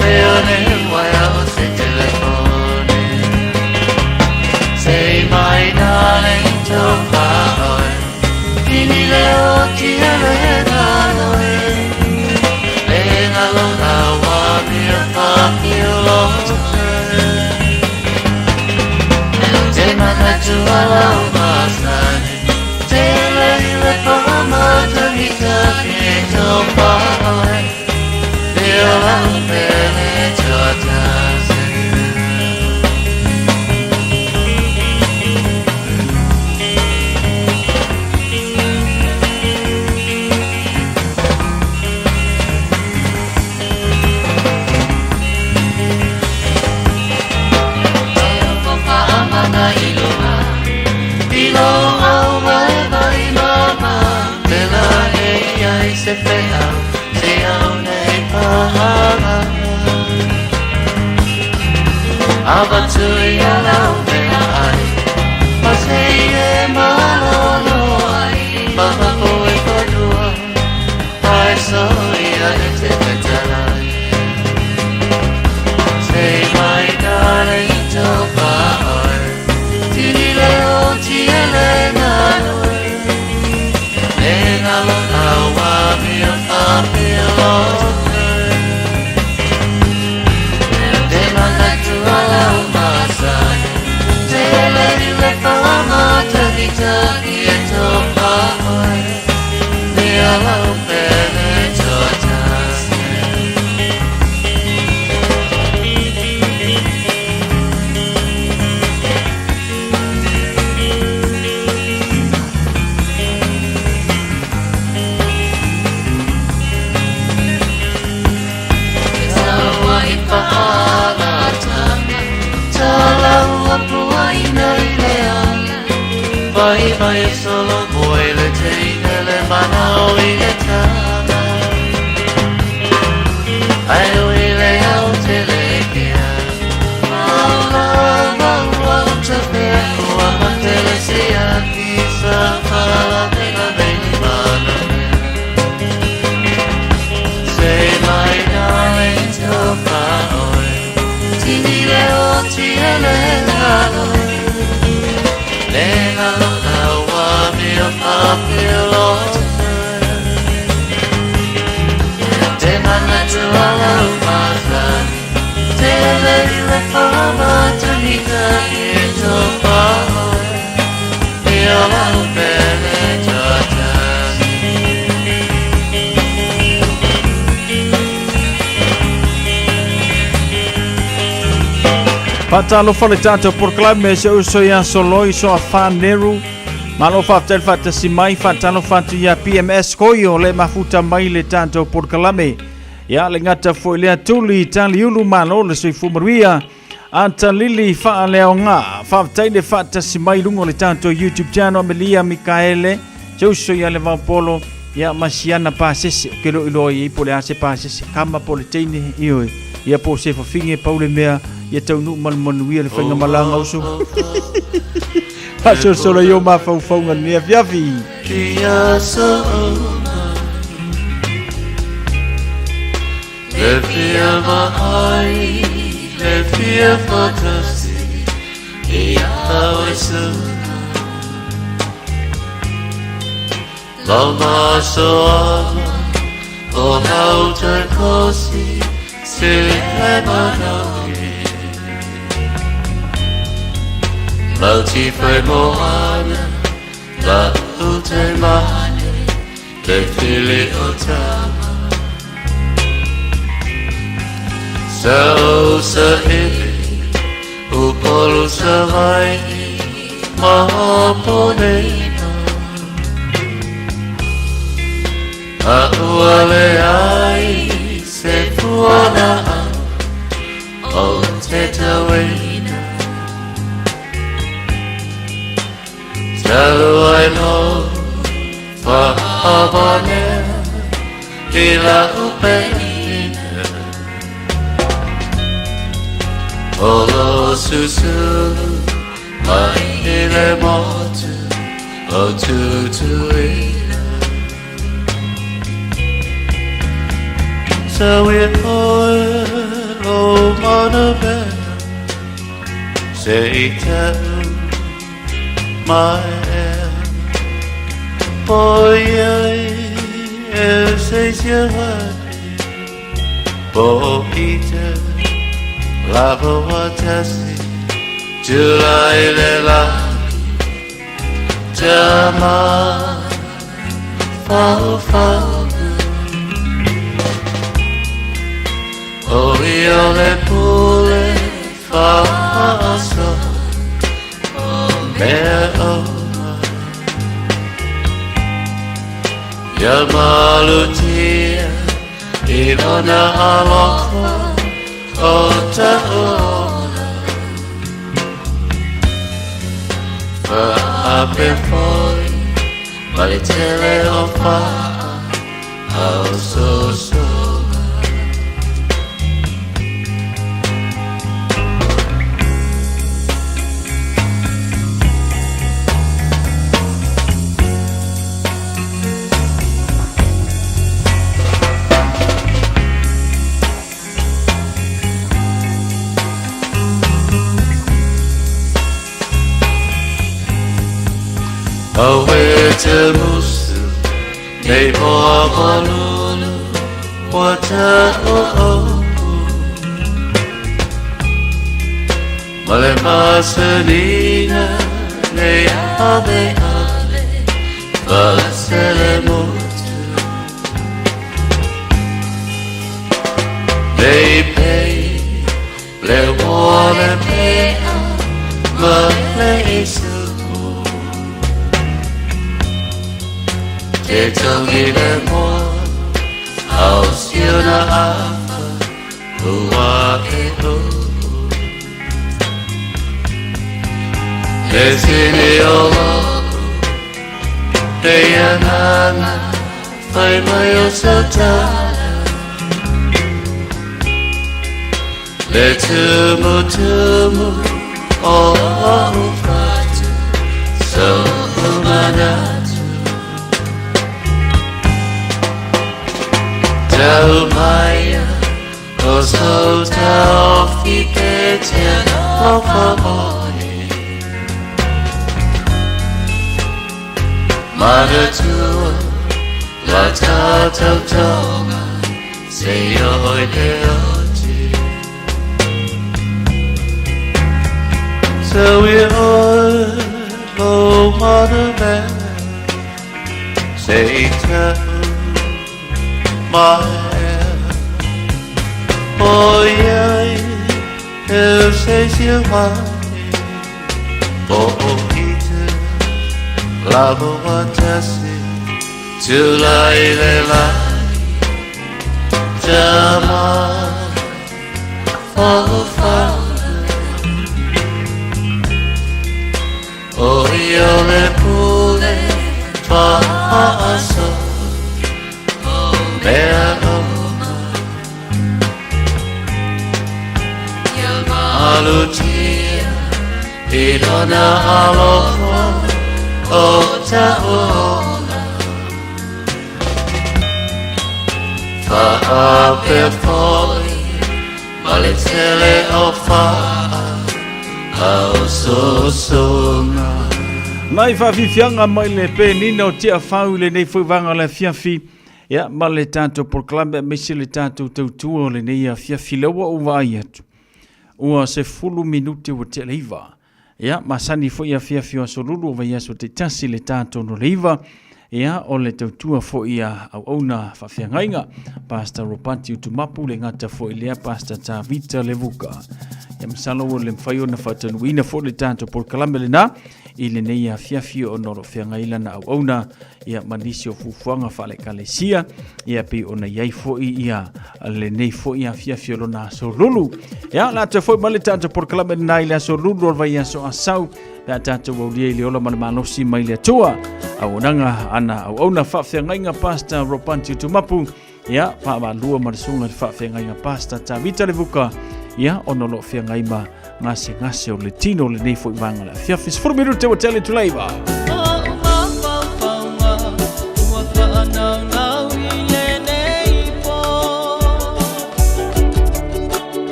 Veo ne waya o se telefone. Say my darling toka oi. Kini leo tiele nanoe. Lenga lona wami a papilo. Te manatu ala umasane. Te leile pama tanita ke topa oe. Te ala pele totase. Ilo au vai mama. Te la ai se fea. Se au nei pahana. Ava tui alau mea ai. Pasei e malolo ai. Mama poe kodua. Ai soia e te petalai. Say my darling toka oi. Tini leo tiele nanoe. Lenga lona wami o papilo. Te manatu ala umasane. Te leile pama tanita e topa oi. Te ala upele totase. Faiva e solo vuoi le teine le manaui e tana. Ai ui le au te le kia. Maula te peku a matele si a kisa pala te la veni maname. Say my darling toka oi. Tini leo tiele nanoe. Lenga lona wami o papilo. Patalo fale tato proclame se uso ya soloi so afaneru. Malo faftel fata si mai fatalo fatu ya PMS koyo le mafuta mai le tato proclame. Ya le ngata foi le atuli tali ulu malo le sui fumaria. Anta lili fa leo nga faftai le fata si mai lungo le tato YouTube channel Amelia Mikaele. Se uso ya le vampolo ya masiana pasese kelo ilo i pole ase pasese kama pole teine ioi. Ya po se fofinge paule mea ia tau nu malmanuia le whainga malanga usu. Pasor solo yo ma whauwhaunga nea fiafi. Ia sauna le fia maai, le fia fatasi ia awe suna Lama soama o hauta kosi se le manawi Lauti fai moana, la ute mane, le fili o tama. Sa ili, upolu sa vai, mahaponena. A uale ai, se fuana o te tawena. Tell I know for abane ila upena Olo susu mai ile motu o tutuina So we all mana be Say tell my boy says your heart boite lava watasi July lela jama fa oh io le pule fa so Yamalutia Ivana aloko Ota ona Fa ape foi Malitele opa Au so so Awe te musu, nei hoa malulu, wata o Male masanina, nei ave, vasele mutu. Nei pei, le wale pea, male isu. Te tangi le moa, au siona apa, ua e o. Le sini o loko, te anana, fai mai o sotana. Le tumu, o fatu, so umanatu. Tell Maya, so tell Fite of her body. Mother tua, la ta tonga, say oi deoti. So we all, oh mother man, say tell my boy Eu sei se eu o ite lavo atasi tula ilela jama fa o io le pule fa aso bea alutia e dona aloha o taona fa ape foi male tele o fa au sosona Mai fa fianga mai le penina o tia fau le nei foi vanga le fiafi ya male tanto por club mesi le tanto tu le nei fiafi lewa o vai atu ua se fulu minuti o te leiva. Ia, masani fo ia fia fio asolulu o vai aso te tasi le tātou no leiva. Ia, o le tautua fo ia au auna whawhiangainga. Pasta Ropati utumapu le ngata fo ilea pasta tā vita le vuka. Ia masalo o le mwhai o na whatanuina fo le tātou por kalamele na. I le nei a fiafio o noro whiangaila na au auna. Ia manisi o fufuanga whale kalesia. Ia pe o na iai fo i ia le nei fo ia fiafio lo na so lulu. Ia la te fo male tātou por kalamele na i le so lulu o vai aso asau. Pea tātou au lia i le ola mana manosi mai le atua. Au nanga ana au auna whawhiangainga pasta Ropanti utumapu. Ia, whaamalua marasunga whawhiangainga pasta tā vita le vuka. Ia, ono lo whiangaima ngase o le tino le nei fo i vanga le fiafis. Furmiru te wa tele tu leiva.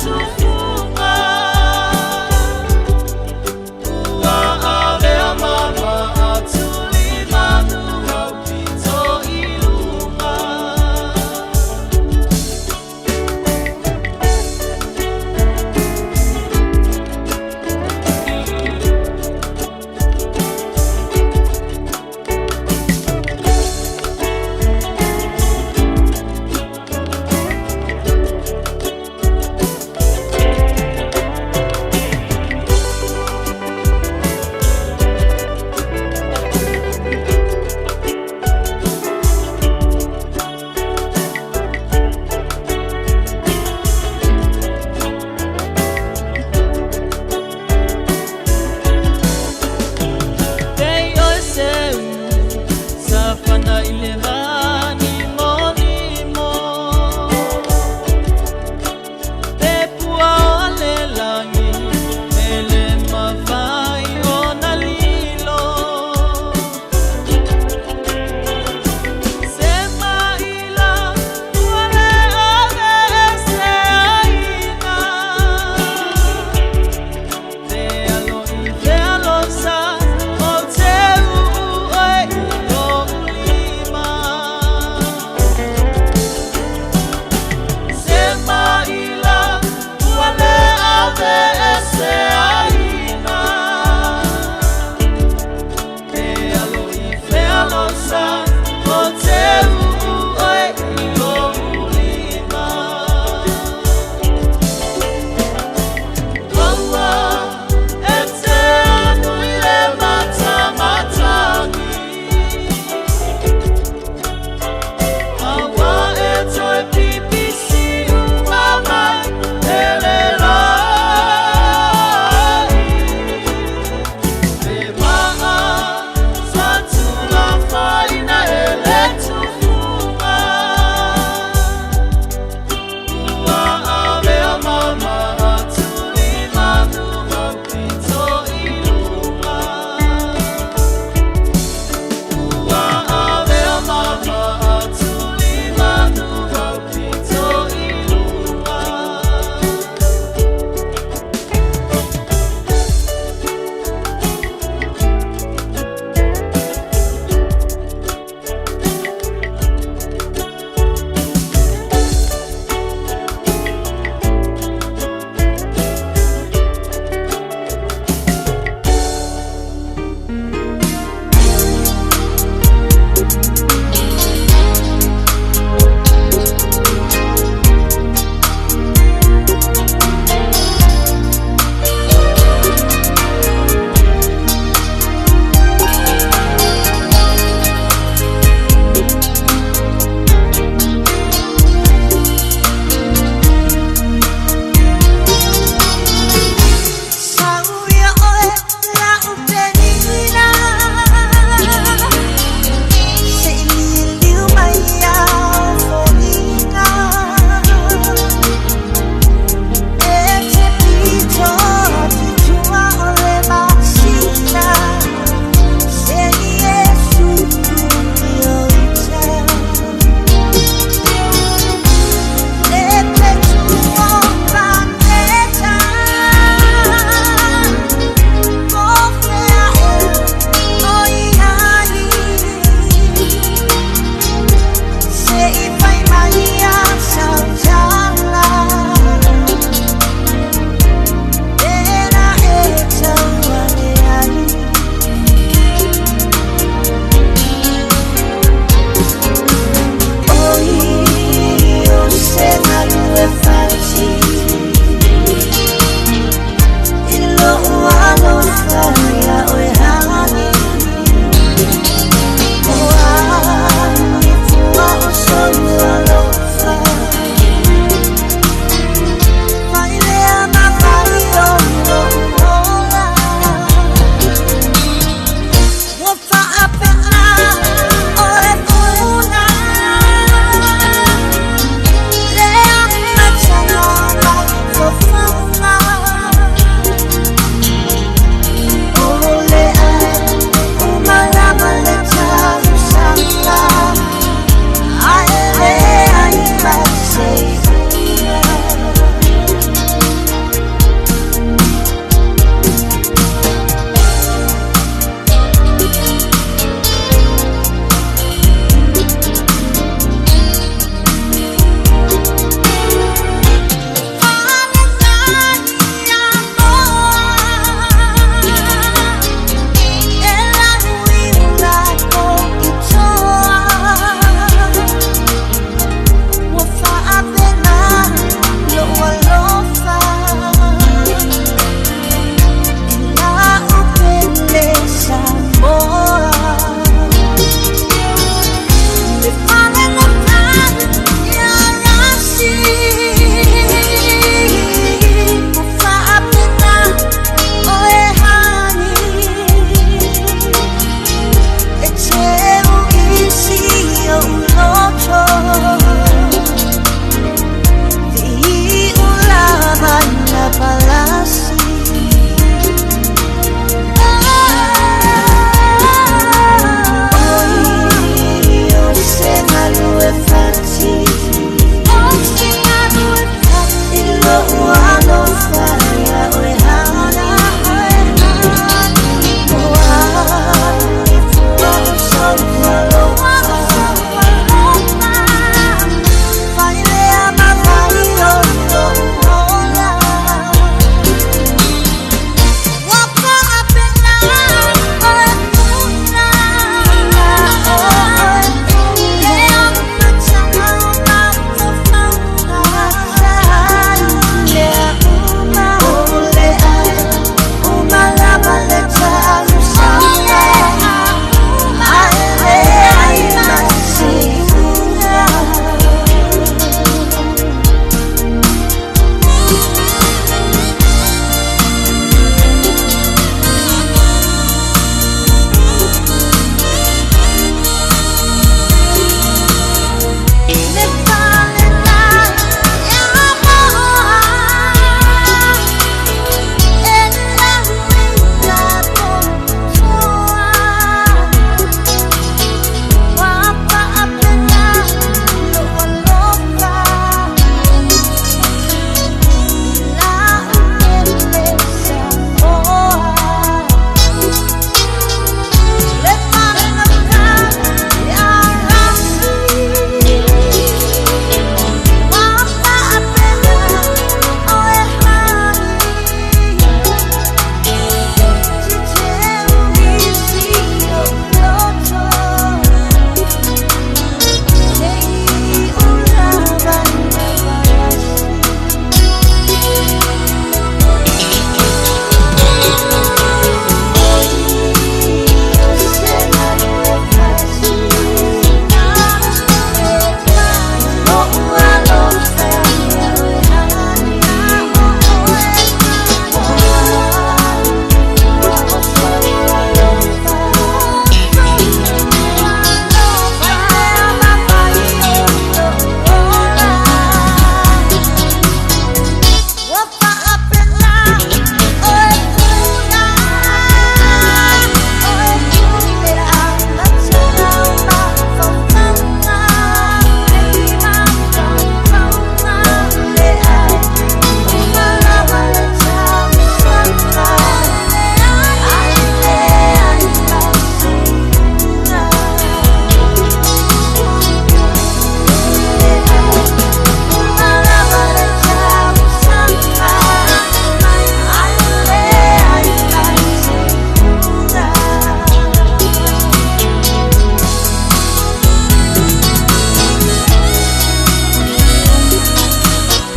To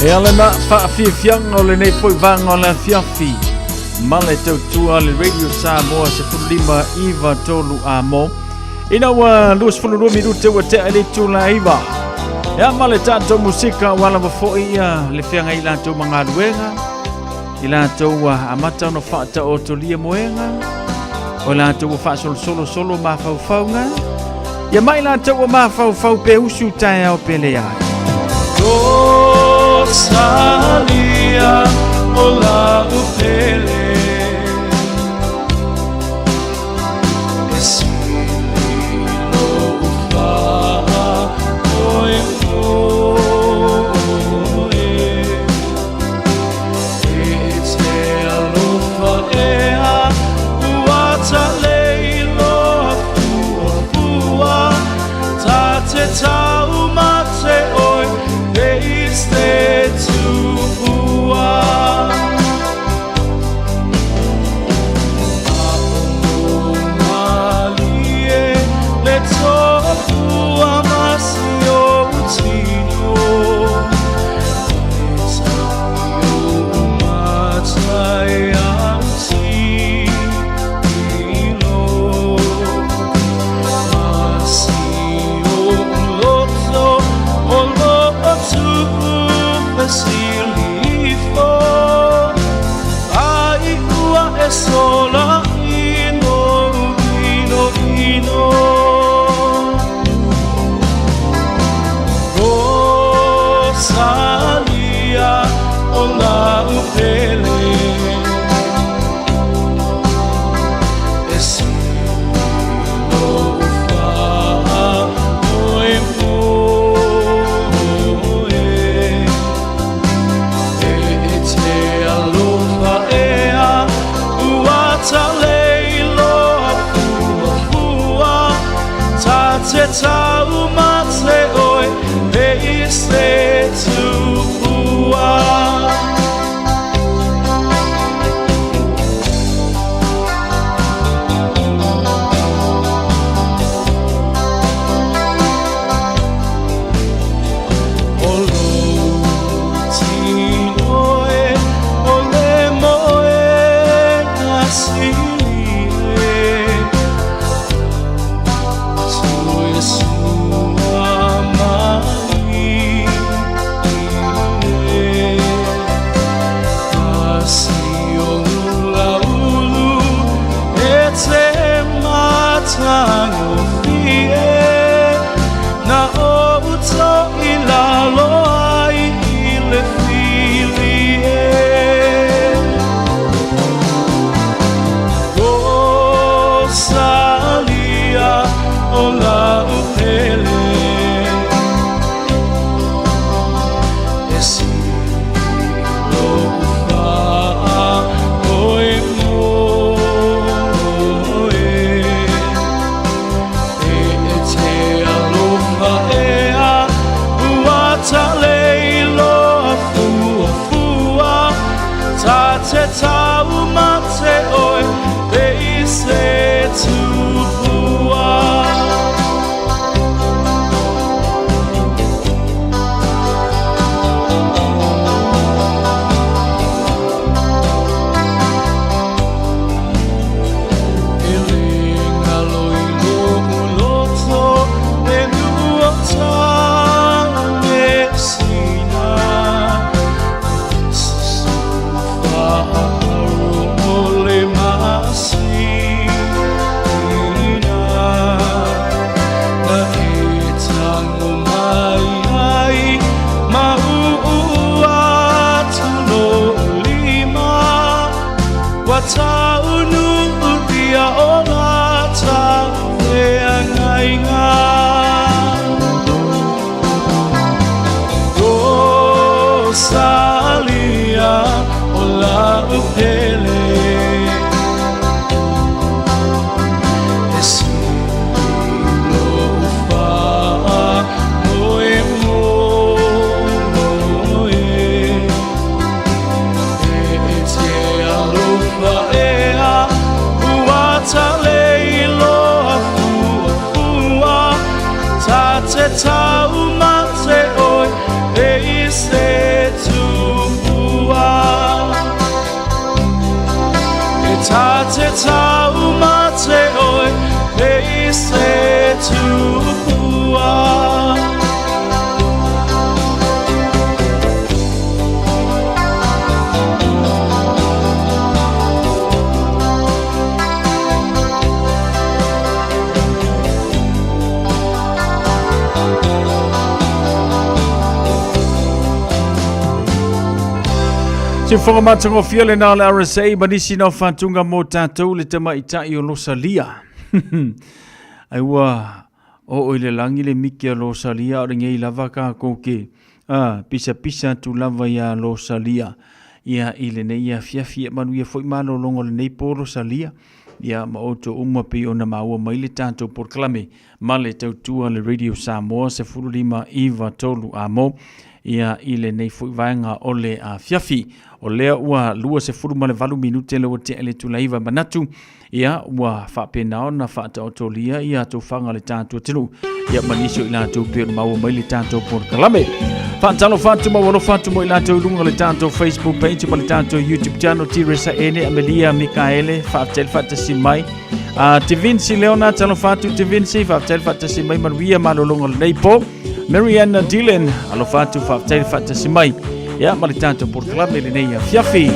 E ala na whaafiafianga o le nei poi vanga o le fiafi. Male tau tua le Radio Samoa se fulima iwa tolu a mo. Ina wa luas fulurua minute wa te ale tula iwa. Ea male tato musika wala wafoi ia le whianga i lato mga luenga. I lato wa amata no whaata o tolia moenga. O lato wa wha solo ma faufaunga. Ia mai lato wa ma faufau pe usu tae o pele ai. Rosalia, olá o Pele. Esse louva, oi, oi. Ete a louva ea, uata leilo fua, tate tau mate oi. Stay to sola ino Rosalia ola upele esi lofa oe ete alofa ea Leilo fua tate tau mate oi peiste tu fua tau mate oi e se tu Se whanga matango fia le nā le RSA, manisi nau whantunga mō tātou le te maitai o Rosalia. Ai ua, o le langi le miki a Rosalia, o ngei lava ka kouke. Pisa tu lava ia Rosalia. Ia i le nei ia fiafi e manu ia foi malo longo le nei po Rosalia. Ia ma oto uma pe ona maua mai le tātou porklame. Ma le tautua le Radio Samoa se furulima iwa tolu a mo. Ia i le nei foi vaenga o le a fiafi. O lea ua lua se furu ma le 8 minute le o te ele tulaiva manatu. Ia ua whapenao na whaata o tolia ia tau whanga le tātua tinu. Ia manisio i lātou pēr maua mai le tātou porkalame. Whaatalo whātu mawalo whātu mo i lātou lunga le tātou Facebook page pa le tātou YouTube channel Tiresa Ene Amelia Mikaele whaatel whaatasi mai. Te Vinci Leona talo whātu Te Vinci whaatel whaatasi mai manuia malolonga le neipo. Marianne Dylan alo whātu whaatel whaatasi mai. Ia ma le tātou porkalame le nei a fiafi.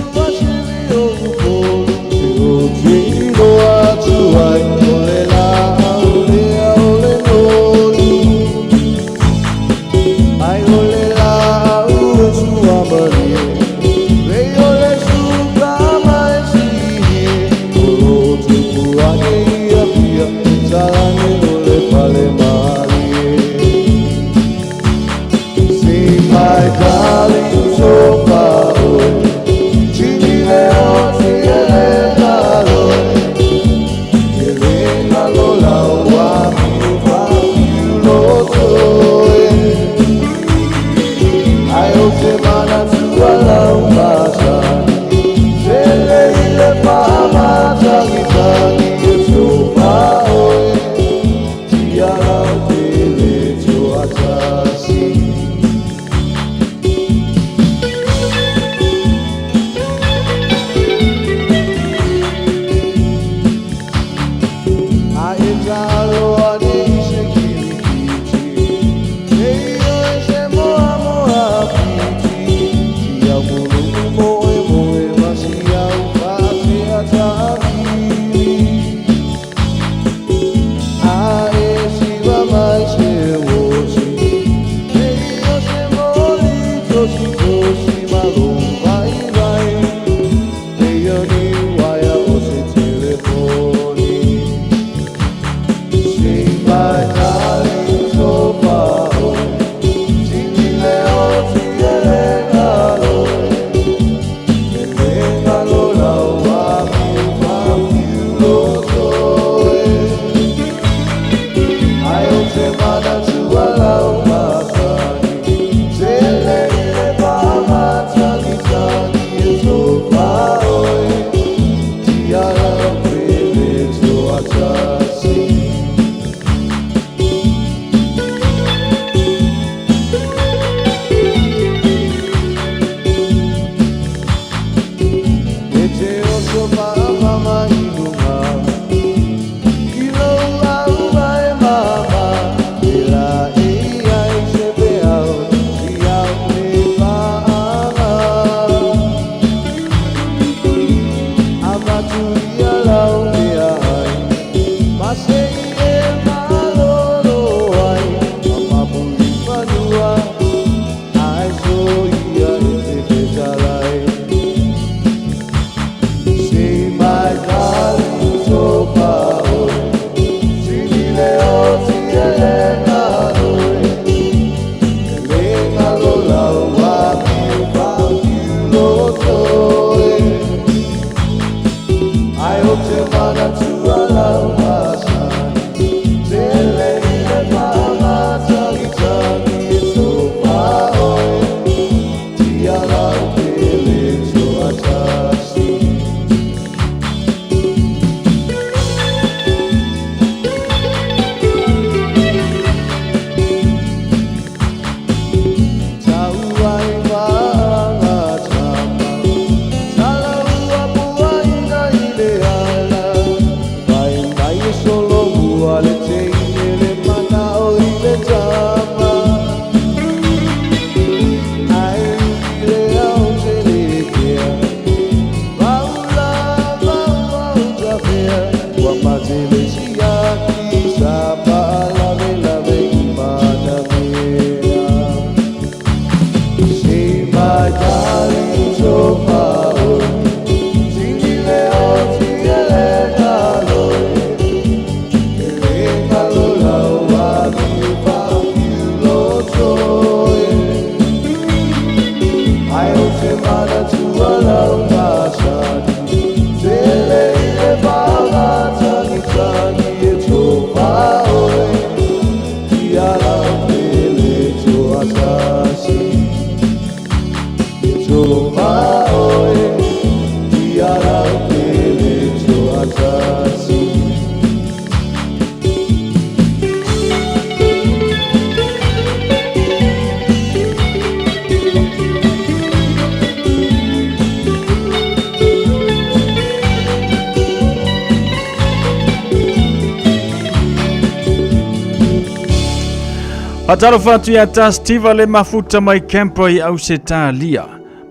Atalo fatu ya tas tiva le mafuta mai camper i Ausitalia.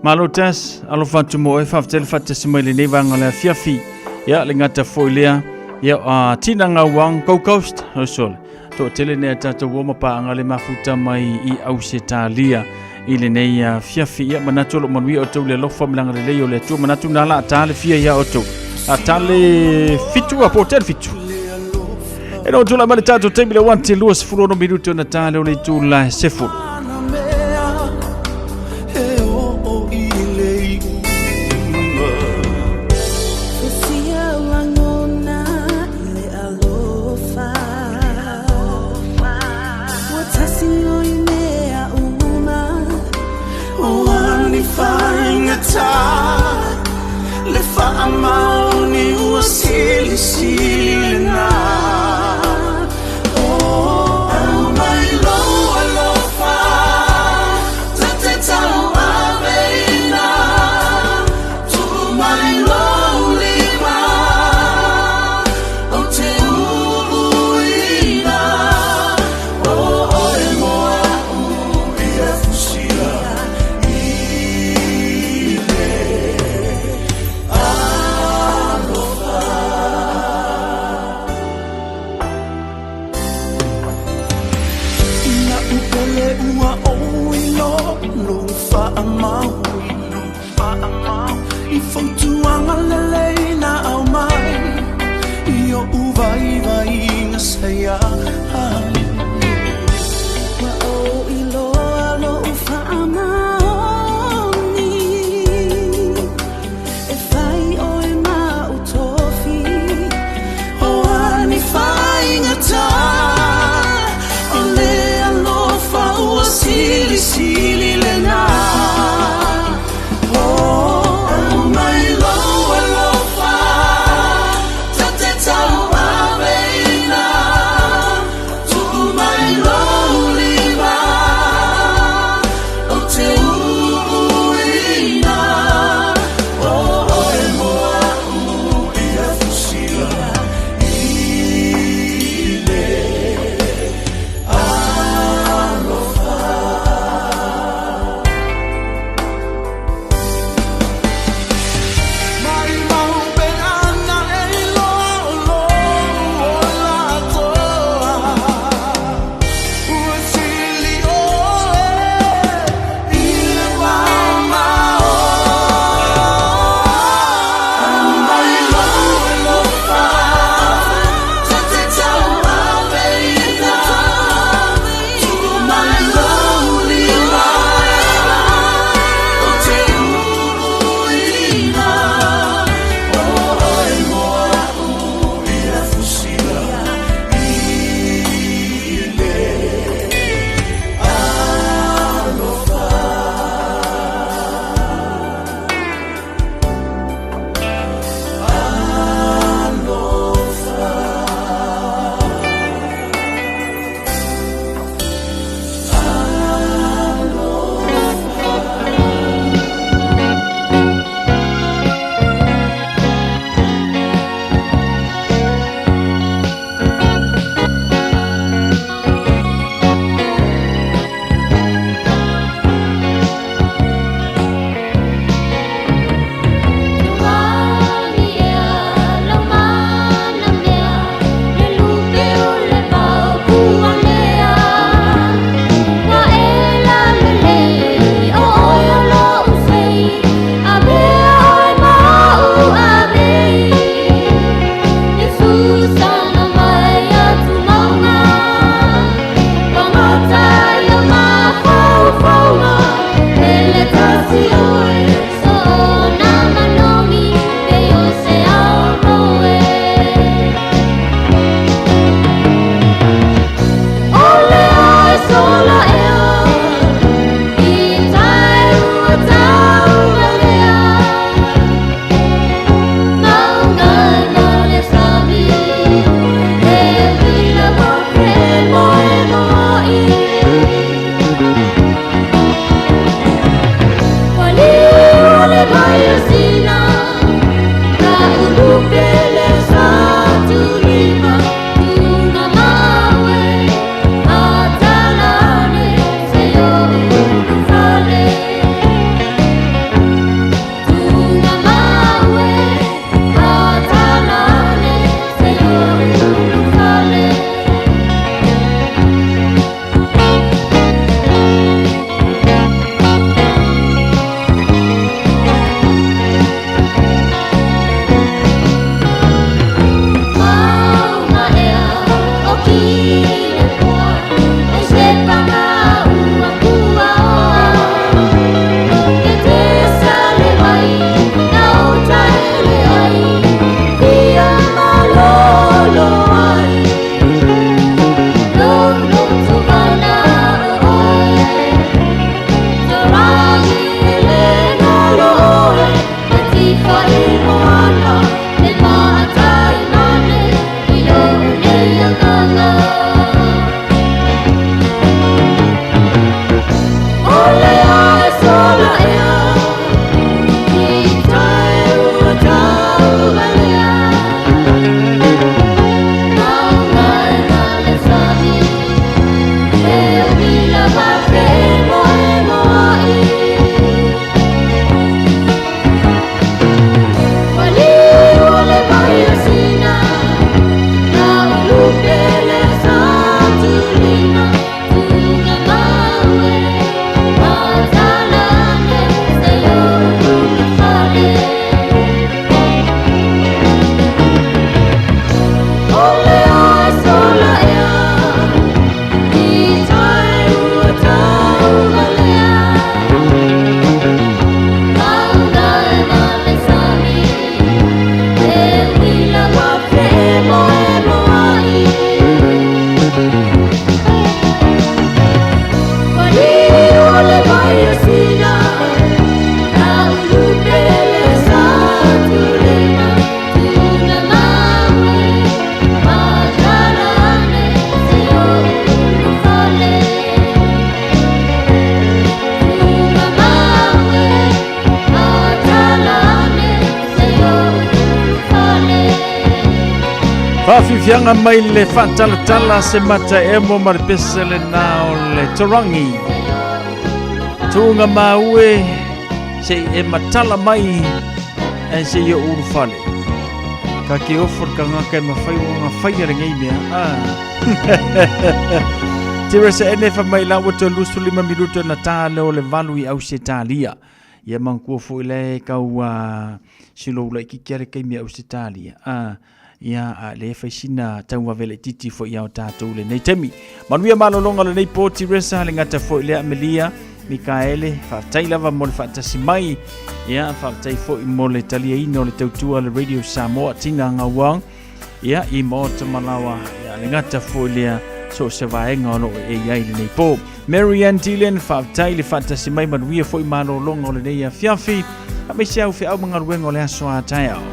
Malotas alo fatu mo e faftel fatu simile ne vanga le fiafi ya le ngata foilea ya tina nga wang coast sol. To tele ne tata woma pa nga le mafuta mai i Ausitalia ile ne ya fiafi ya manatolo monwi oto le lofa mlanga le yo le tu manatu na la tale fia ya oto. Atale fitu aporter fitu. E non tula male tato tebile wanti luas furono minuto natale o le tula sefu. Le fa amaoni ua sili sili na oh mai lo alofa Whawhiwhianga mai le whatalatala se mata e mo maripesa le nao le torangi. Tūnga maue se e matala mai e se i uru whale. Ka ke ofor ka ngaka e mawhai o ngā whaia ngei mea. Tira se ene whamai la wata lusu 5 minuto na tāle o le valu i au se tālia. Ia mangkua fo ile kau silo ula ki kere kai mea au se tālia. Ia a le faisina taua vele titi fo ia o tātou le nei temi. Manuia malolonga le nei pōti resa le ngata fo ile Amelia, Mikaele, whaatai lava mo le whaatasi mai. Ia whaatai fo i mo le talia ino le tautua le Radio Samoa tina ngawang. Ia i mo te malawa ia le ngata fo ile so se vaenga ono e iai le nei pō. Marianne Dylan whaatai le whaatasi mai manuia fo i malolonga le nei a fiafi. A me se au fi au mga ruenga o le aso a tai au.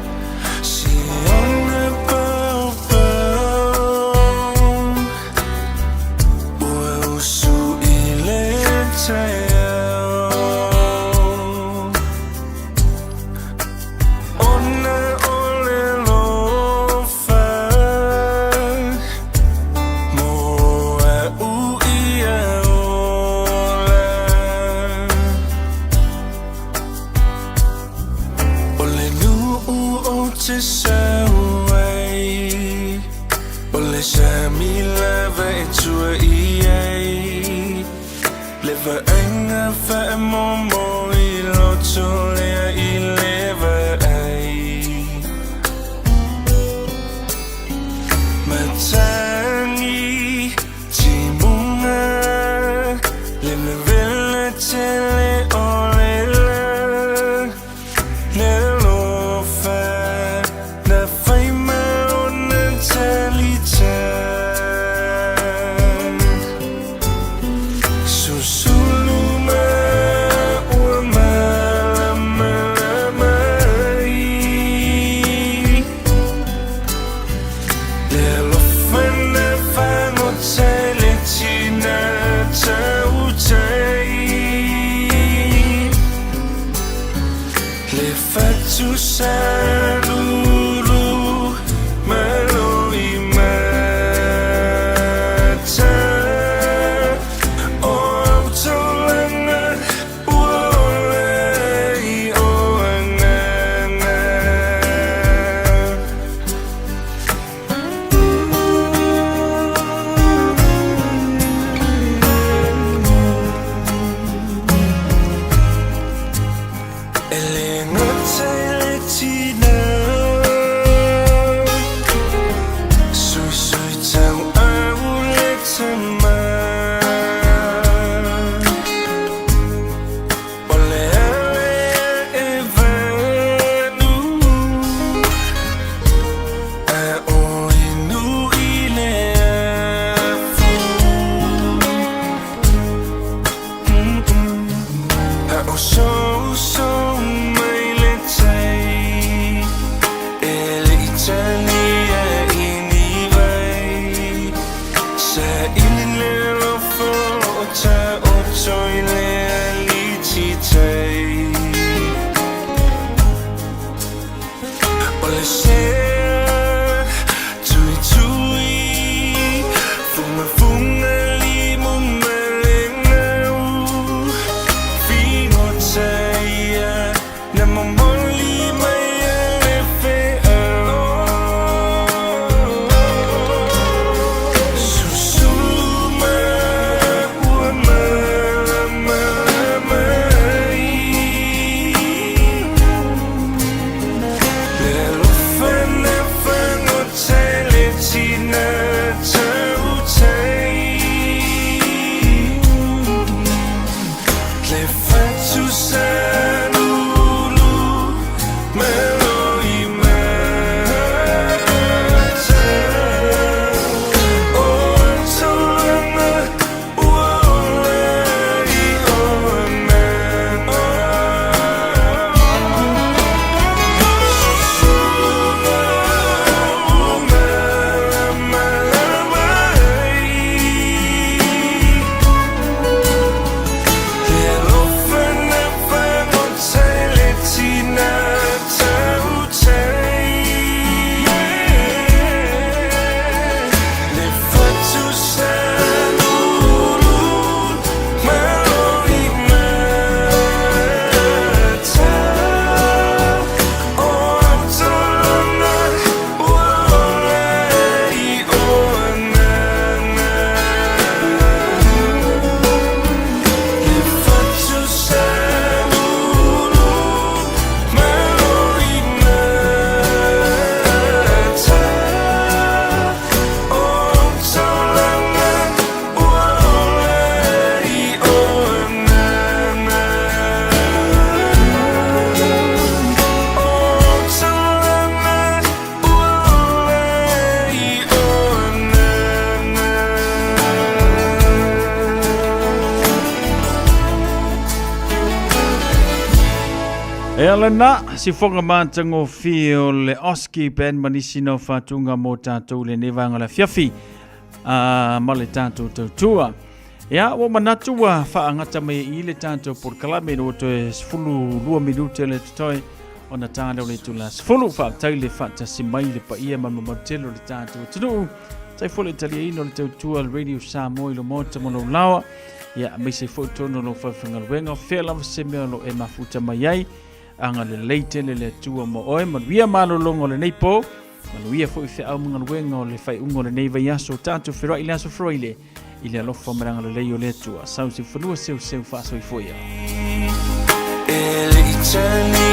Elena, si fonga mātango fio le oski pen manisi no whatunga mō tātou le nevanga la fiafi ma le tātou tautua. Ia, o manatua whaangata mai I le tātou por kalame no to e sfulu 2 minute le tutoi o na tāna o le tula sfulu whaatau le whaata si mai le pa ia ma mautelo le tātou tunu. Tai fole talia ino le tautua le radio Samoa ilo mōta mono lawa. Ia, mai se fotono lo whawhangaruenga whela se mea lo e mafuta mai ai. Anga le leite le tua mo oe manuia malolongo le neipo manuia fo I au mga luenga o le fai ungo le nei vai aso tātou whiroa I le aso froile I le alofa maranga le lei o le tua sau si whanua seu whaso I foia. Eternity